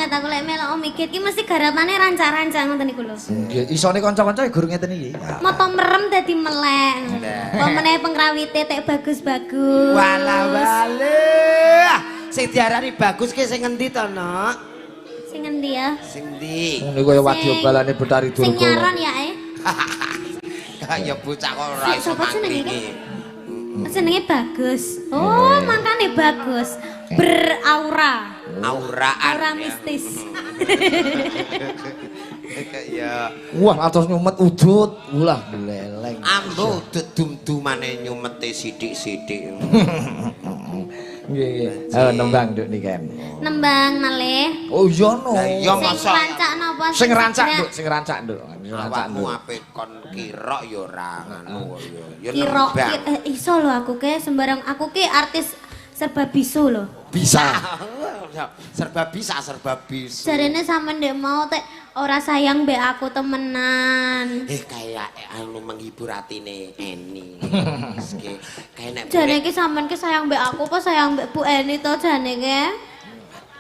Speaker 2: banget aku lek melok Om Ikit ki mesti garapane rancak-rancak ngoten niku lho.
Speaker 3: Nggih, isone kanca-kanca guru ngeten iki.
Speaker 2: Moto merem dadi melek. Apa meneh pengrawite tek bagus-bagus.
Speaker 1: Walah wale. Sing diarani bagus ki sing endi to, Nok?
Speaker 2: Sing endi ya?
Speaker 1: Sing ndi?
Speaker 3: Ngene kaya wadya balane Betari Durga.
Speaker 2: Sing nyaron ya
Speaker 1: Kaya bocah kok ora iso
Speaker 2: Sapa jenenge
Speaker 1: mangkringi.
Speaker 2: Jenenge bagus. Oh, makane bagus. Beraura.
Speaker 1: Auraan.
Speaker 2: Aura
Speaker 1: ya.
Speaker 2: mistis.
Speaker 1: Ya.
Speaker 3: Wah, atos nyumet udut. Ulah beleleng.
Speaker 1: Ambo dum-dumane nyumete sithik-sithik.
Speaker 3: Nggih, nggih. Ayo nembang Nduk niki.
Speaker 2: Nembang malih.
Speaker 3: Oh iya no.
Speaker 1: Lah iya
Speaker 2: Sing
Speaker 1: masa
Speaker 2: rancak napa?
Speaker 3: Sing rancak Nduk, sing rancak Nduk. Sing rancak
Speaker 1: awakmu
Speaker 3: Nduk.
Speaker 1: ape kon kira ya ora ngono ya. Ya
Speaker 2: Kira
Speaker 1: nembang.
Speaker 2: iso lho aku ke sembarang aku ki artis serba bisu lho.
Speaker 3: Bisa.
Speaker 1: Serba bisa, serba bisa.
Speaker 2: Jarene sampean ndek mau tek ora sayang mbek aku temenan.
Speaker 1: Kayak anu menghibur atine Eni. Kayak nek
Speaker 2: Jane ki sampean ki sayang mbek aku apa sayang mbek Bu Eni to jane ki?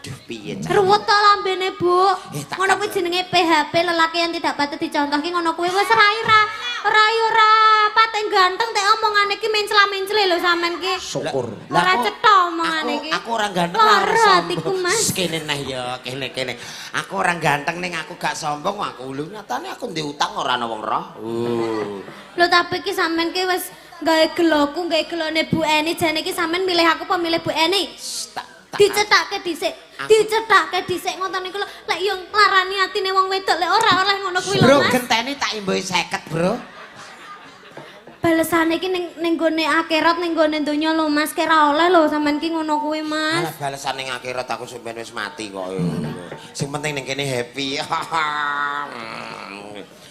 Speaker 1: aduh piye
Speaker 2: Ruwet to lambene, Bu.
Speaker 1: tak
Speaker 2: Ngono kuwi jenenge PHP lelaki yang tidak patut dicontoh ki ngono kuwi wis ora patek ganteng tek omongane ki mencela-mencele lho sampean ki.
Speaker 3: Syukur.
Speaker 2: Ora cetha omongane ki.
Speaker 1: Aku ora ganteng
Speaker 2: Lara
Speaker 1: ora
Speaker 2: atiku,
Speaker 1: sombong.
Speaker 2: Mas.
Speaker 1: Kene nah ya, kene. Aku ora ganteng ning aku gak sombong, aku lho nyatane aku ndek utang ora ana wong roh.
Speaker 2: Lho tapi ki sampean ki wis gawe geloku, gawe gelone Bu Eni jane ki sampean milih aku apa milih Bu Eni? Dicethake dhisik. Dicethake dhisik ngoten niku lho. Lek yo nglarani atine wong wedok lek ora oleh ngono kuwi lho,
Speaker 1: Bro,
Speaker 2: Mas.
Speaker 1: genteni tak imbuhi 50, Bro.
Speaker 2: Balesane ki ning gone akhirat ning gone donya lho Mas, kira oleh lho sampean ki ngono kuwi Mas.
Speaker 1: Alah balesan ning akhirat aku sampeyan wis mati kok. Sing penting ning kene happy.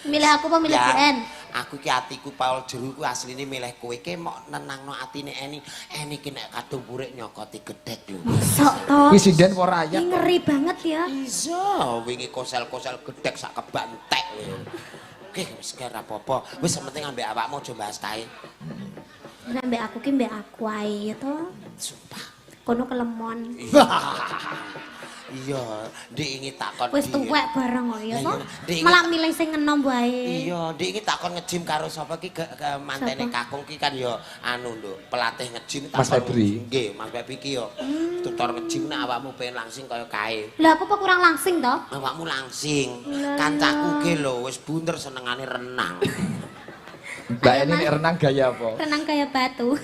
Speaker 2: Milih aku apa milih Bu En?
Speaker 1: Aku ki atiku Paul Jeru ku asline milih kowe ki mok nenangno atine Eni. Eni ki nek kadung purik nyokoti gedhek lho.
Speaker 2: Sok to.
Speaker 3: Kuwi sinden ora
Speaker 2: Ini
Speaker 3: ayat.
Speaker 2: ngeri banget ya.
Speaker 1: Iso wingi kosel-kosel gedhek sak kebak entek. Oke, wis ora apa-apa. Wis penting ambek awakmu aja bahas kae.
Speaker 2: Nek mbek aku ki mbek aku ae ya to.
Speaker 1: Sumpah.
Speaker 2: Kono kelemon.
Speaker 1: Iya, Dik ingin takon.
Speaker 2: Wis tuwek bareng kok ya
Speaker 1: Lah
Speaker 2: to.
Speaker 1: iya, Dik,
Speaker 2: Malah milih sing enom wae.
Speaker 1: Iya, Dik iki takon ngejim karo sapa ki mantene
Speaker 2: Sapa?
Speaker 1: kakung ki kan ya anu Nduk, pelatih ngejim
Speaker 3: Mas Febri.
Speaker 1: Nggih, Mas Febri ki ya tutor ngejim nek awakmu pengen langsing kaya kae.
Speaker 2: Lah aku apa kurang langsing to?
Speaker 1: Awakmu langsing.
Speaker 2: Lah.
Speaker 1: Kancaku ki lho wis bunder senengane renang.
Speaker 3: Mbak Eni nek renang gaya apa?
Speaker 2: Renang kayak batu.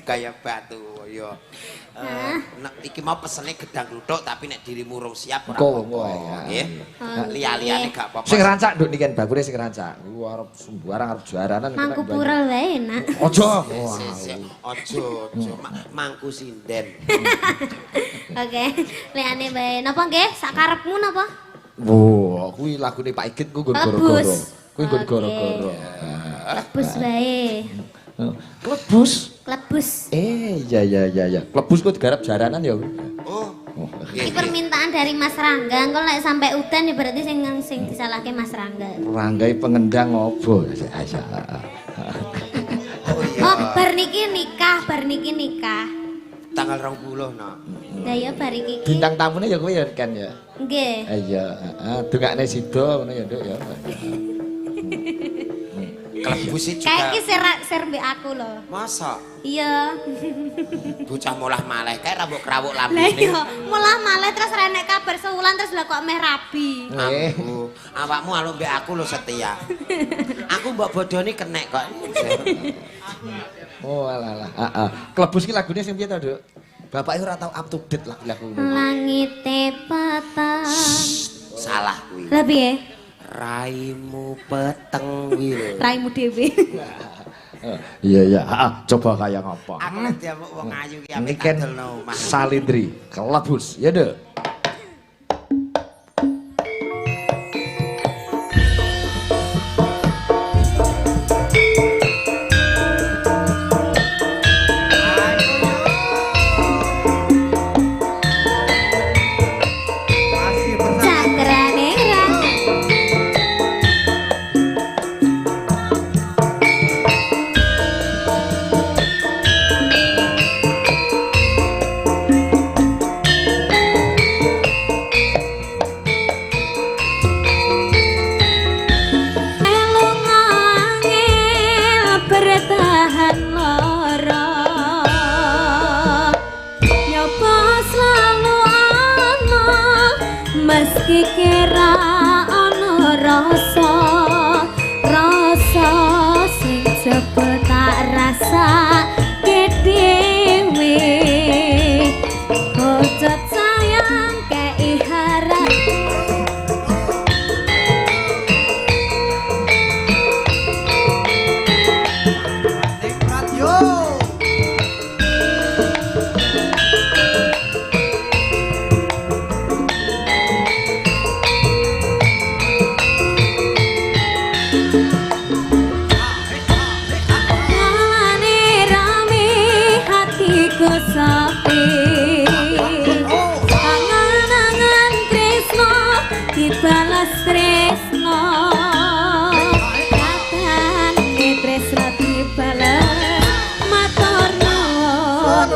Speaker 1: Gaya batu ya. Nek iki mau pesene gedang kluthuk tapi nek dirimu urung siap ora
Speaker 3: Kok,
Speaker 1: apa-apa.
Speaker 3: ya.
Speaker 1: Nggih.
Speaker 2: Oh,
Speaker 1: Liya-liyane
Speaker 2: nggih.
Speaker 1: gak apa-apa.
Speaker 3: Sing rancak Nduk niki bakule sing rancak. Ku arep sembarang arep juaranan.
Speaker 2: Mangku pura wae enak.
Speaker 3: Ojo.
Speaker 1: Ojo, mangku sinden.
Speaker 2: Oke, liane bae. Napa nggih? Sakarepmu napa?
Speaker 3: Wah, kuwi lagune Pak Igit ku nggon goro-goro.
Speaker 2: Klebus.
Speaker 3: Kuwi nggon
Speaker 2: Oke.
Speaker 3: goro-goro.
Speaker 2: Klebus bae.
Speaker 3: Klebus.
Speaker 2: Klebus.
Speaker 3: Iya. Klebus ku digarap jaranan ya.
Speaker 1: Oh.
Speaker 2: Ini permintaan dari Mas Rangga. Kalau nek sampai udan ya berarti sing disalahke Mas Rangga.
Speaker 3: Ranggai pengendang ngopo.
Speaker 1: Oh iya.
Speaker 2: Oh, bar niki nikah.
Speaker 1: Tanggal 20 no.
Speaker 2: Lah ya bar iki.
Speaker 3: Bintang tamune ya kowe ya kan ya.
Speaker 2: Nggih.
Speaker 3: Iya, heeh, dongakne sida ngono ya, Nduk ya.
Speaker 1: Klebus iki
Speaker 2: Kayak iki
Speaker 1: juga.
Speaker 2: ser mbek aku loh.
Speaker 1: Masa
Speaker 2: Iya.
Speaker 1: bocah molah maleh kae rambut krawuk
Speaker 2: Lah
Speaker 1: lambene.
Speaker 2: iya, mulah malih terus renek kabar sewulan terus lah kok meh rabi.
Speaker 1: Aku, awakmu alo mbek aku lho setia. Aku mbok bodoni kenek kok.
Speaker 3: Oh alah. Heeh. Klebus ki lagune sing piye to, Nduk? Bapake ora tau up to date lagu-lagu ngono.
Speaker 2: Langite patang.
Speaker 1: Salah kuwi.
Speaker 2: Lah piye?
Speaker 1: Raimu peteng kuwi lho.
Speaker 2: Raimu dhewe.
Speaker 3: Iya, heeh, coba kaya ngapa.
Speaker 1: Aku nek diamuk wong ayu ki
Speaker 3: Ini
Speaker 1: apik
Speaker 3: kan
Speaker 1: kadelno omah.
Speaker 3: Salindri, Klebus, ya Nduk.
Speaker 2: Cakrane rang. dikira ana rasa sing jebul tak rasa dhewe ojo sayang kei harap angan-angan tresno dibalas tresno katan tresno dibalas matur nuwun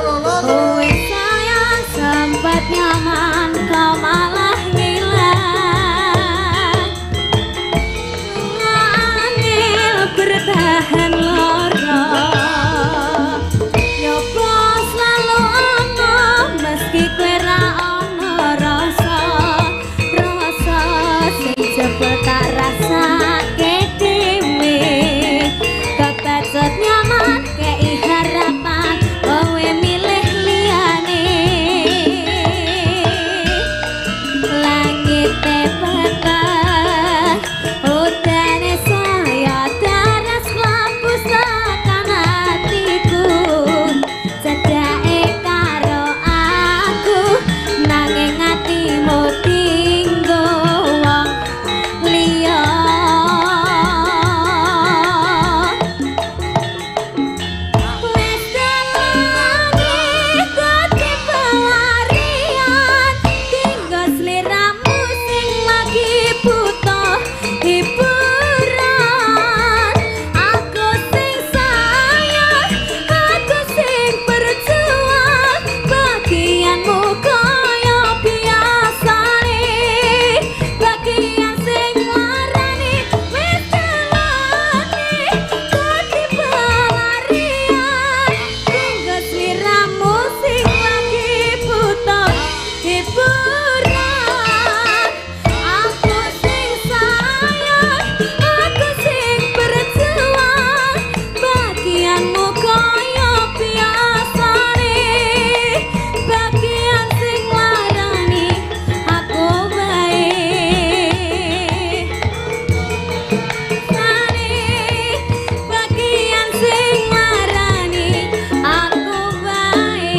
Speaker 2: kowe sayang sempat nyaman kau malah ngilang angel bertahan lara meski kowe ra ono rasa sing jebul tak rasake dhewe kepecet nyaman kei harapan kowe milih liyane langit peteng udane saya daras lapus tekan hatiku cedake karo nanging atimu tinggo wong liya wis dalane dadi pelarian tinggo sliramu sing lagi butuh hiburan aku sing sayang aku sing berjuang bagianmu kaya biasane bagian sing larani wis dalane dadi pelarian tinggo sliramu sing lagi butuh hiburan aku sing sayang aku sing berjuang bagianmu kaya biasane bagian sing larani aku bae bagian sing larani aku bae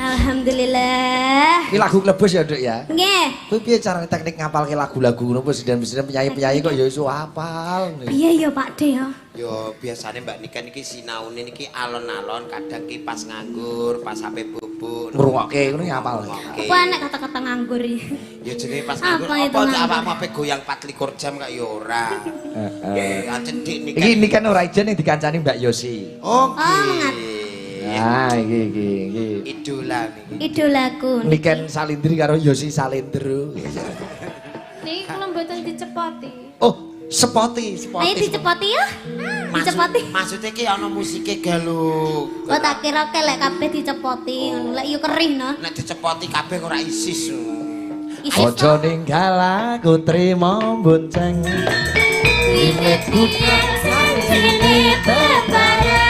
Speaker 2: alhamdulillah
Speaker 3: Iki lagu klebus ya, Dek ya.
Speaker 2: nggih
Speaker 3: Kuwi piye carane teknik ngapalke lagu-lagu ngono presiden-presiden penyanyi-penyanyi kok ya iso hafal.
Speaker 2: piye ya Pak De ya
Speaker 1: Yo biasane Mbak Nika niki sinaune niki alon-alon kadang ki pas nganggur, pas sampe bubuk.
Speaker 3: Ngrungokke ngono ya hafal.
Speaker 2: apa enek kata-kata nganggur iki
Speaker 1: Ya jenenge pas nganggur
Speaker 2: Apa itu
Speaker 1: apa
Speaker 2: nganggur?
Speaker 1: apa goyang 24 jam kak ya ora. Ya cedhik niki.
Speaker 3: Iki kan ora ijen yang dikancani Mbak Yosi.
Speaker 1: Oh,
Speaker 2: mengat.
Speaker 3: Nah, iki.
Speaker 1: Idola niki.
Speaker 2: idolaku
Speaker 3: Niken Salindri karo Yosi Salindro.
Speaker 2: niki kula mboten dicepoti
Speaker 3: Oh, Sepoti.
Speaker 2: ayo dicepoti ya dicepoti
Speaker 1: Maksudnya ki ana musike galuh.
Speaker 2: oh tak kira kelek kabeh dicepoti ngono lek yo kerih no
Speaker 1: Nek dicepoti kabeh ora isis.
Speaker 2: isis
Speaker 3: Ojo ninggal aku trimo bonceng.
Speaker 2: Wiwit biyen sanjene bebareng